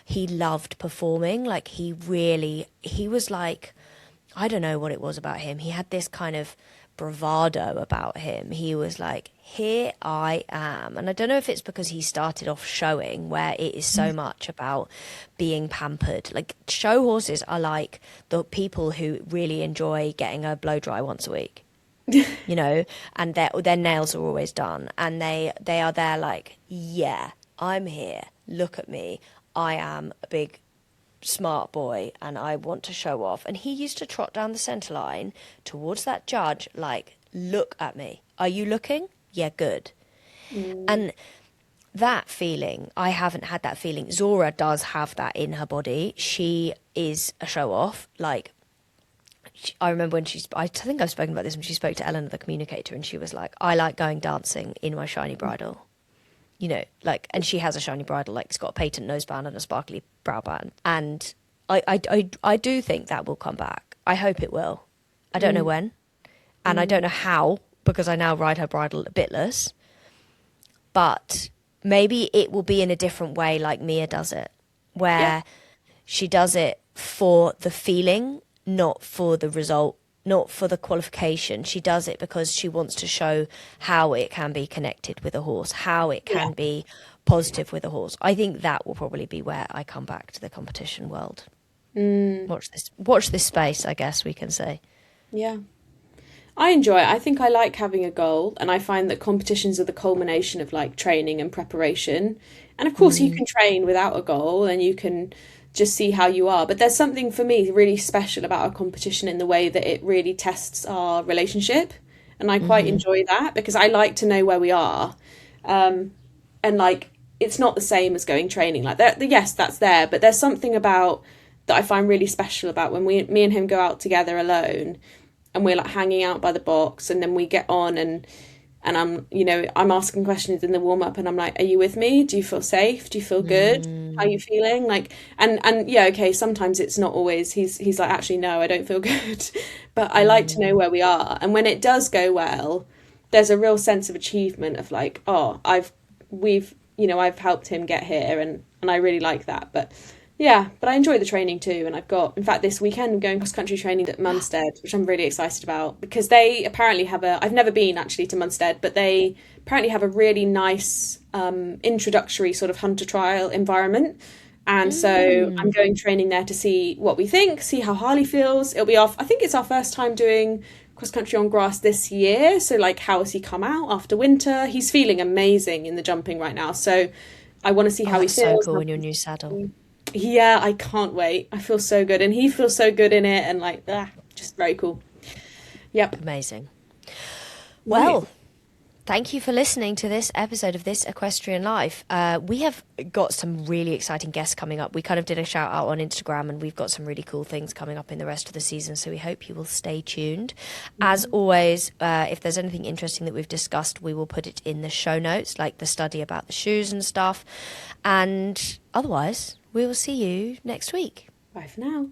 he loved performing. Like, he was like, I don't know what it was about him. He had this kind of bravado about him. He was like, here I am. And I don't know if it's because he started off showing, where it is so much about being pampered. Like, show horses are like the people who really enjoy getting a blow dry once a week, you know, and their nails are always done, and they are there like, yeah, I'm here, look at me, I am a big smart boy and I want to show off. And he used to trot down the centre line towards that judge like, look at me, are you looking? Yeah, good. And that feeling, I haven't had that feeling. Zora does have that in her body. She is a show off. Like, I remember when I think I've spoken about this, when she spoke to Eleanor, the communicator, and she was like, I like going dancing in my shiny bridle. You know, like, and she has a shiny bridle, like, it's got a patent noseband and a sparkly brow band. And I do think that will come back. I hope it will. I don't know when, and I don't know how, because I now ride her bridle bitless. But maybe it will be in a different way, like Mia does it, where she does it for the feeling, not for the result, not for the qualification. She does it because she wants to show how it can be connected with a horse, how it can be positive with a horse. I think that will probably be where I come back to the competition world. Watch this space, I guess we can say. Yeah. I enjoy it. I think I like having a goal, and I find that competitions are the culmination of like training and preparation. And of course you can train without a goal and you can just see how you are. But there's something for me really special about a competition in the way that it really tests our relationship. And I quite enjoy that because I like to know where we are. And like, it's not the same as going training. Like, yes, that's there. But there's something about that I find really special about when me and him go out together alone, and we're like hanging out by the box, and then we get on and and I'm asking questions in the warm up, and I'm like, are you with me? Do you feel safe? Do you feel good? How are you feeling? Like, and yeah, okay, sometimes it's not always, he's like, actually, no, I don't feel good. But I like to know where we are. And when it does go well, there's a real sense of achievement of like, oh, I've helped him get here, and I really like that. But yeah, but I enjoy the training too. And in fact, this weekend I'm going cross country training at Munstead, which I'm really excited about, because they apparently have I've never been actually to Munstead, but they apparently have a really nice introductory sort of hunter trial environment. And so I'm going training there to see what we think, see how Harley feels. I think it's our first time doing cross country on grass this year. So like, how has he come out after winter? He's feeling amazing in the jumping right now. So I want to see how he feels. So cool in your new saddle. Yeah, I can't wait. I feel so good, and he feels so good in it, and like, just very cool. Yep. Amazing. Well, thank you for listening to this episode of This Equestrian Life. We have got some really exciting guests coming up. We kind of did a shout out on Instagram, and we've got some really cool things coming up in the rest of the season, so we hope you will stay tuned. As always, if there's anything interesting that we've discussed, we will put it in the show notes, like the study about the shoes and stuff. And otherwise, we will see you next week. Bye for now.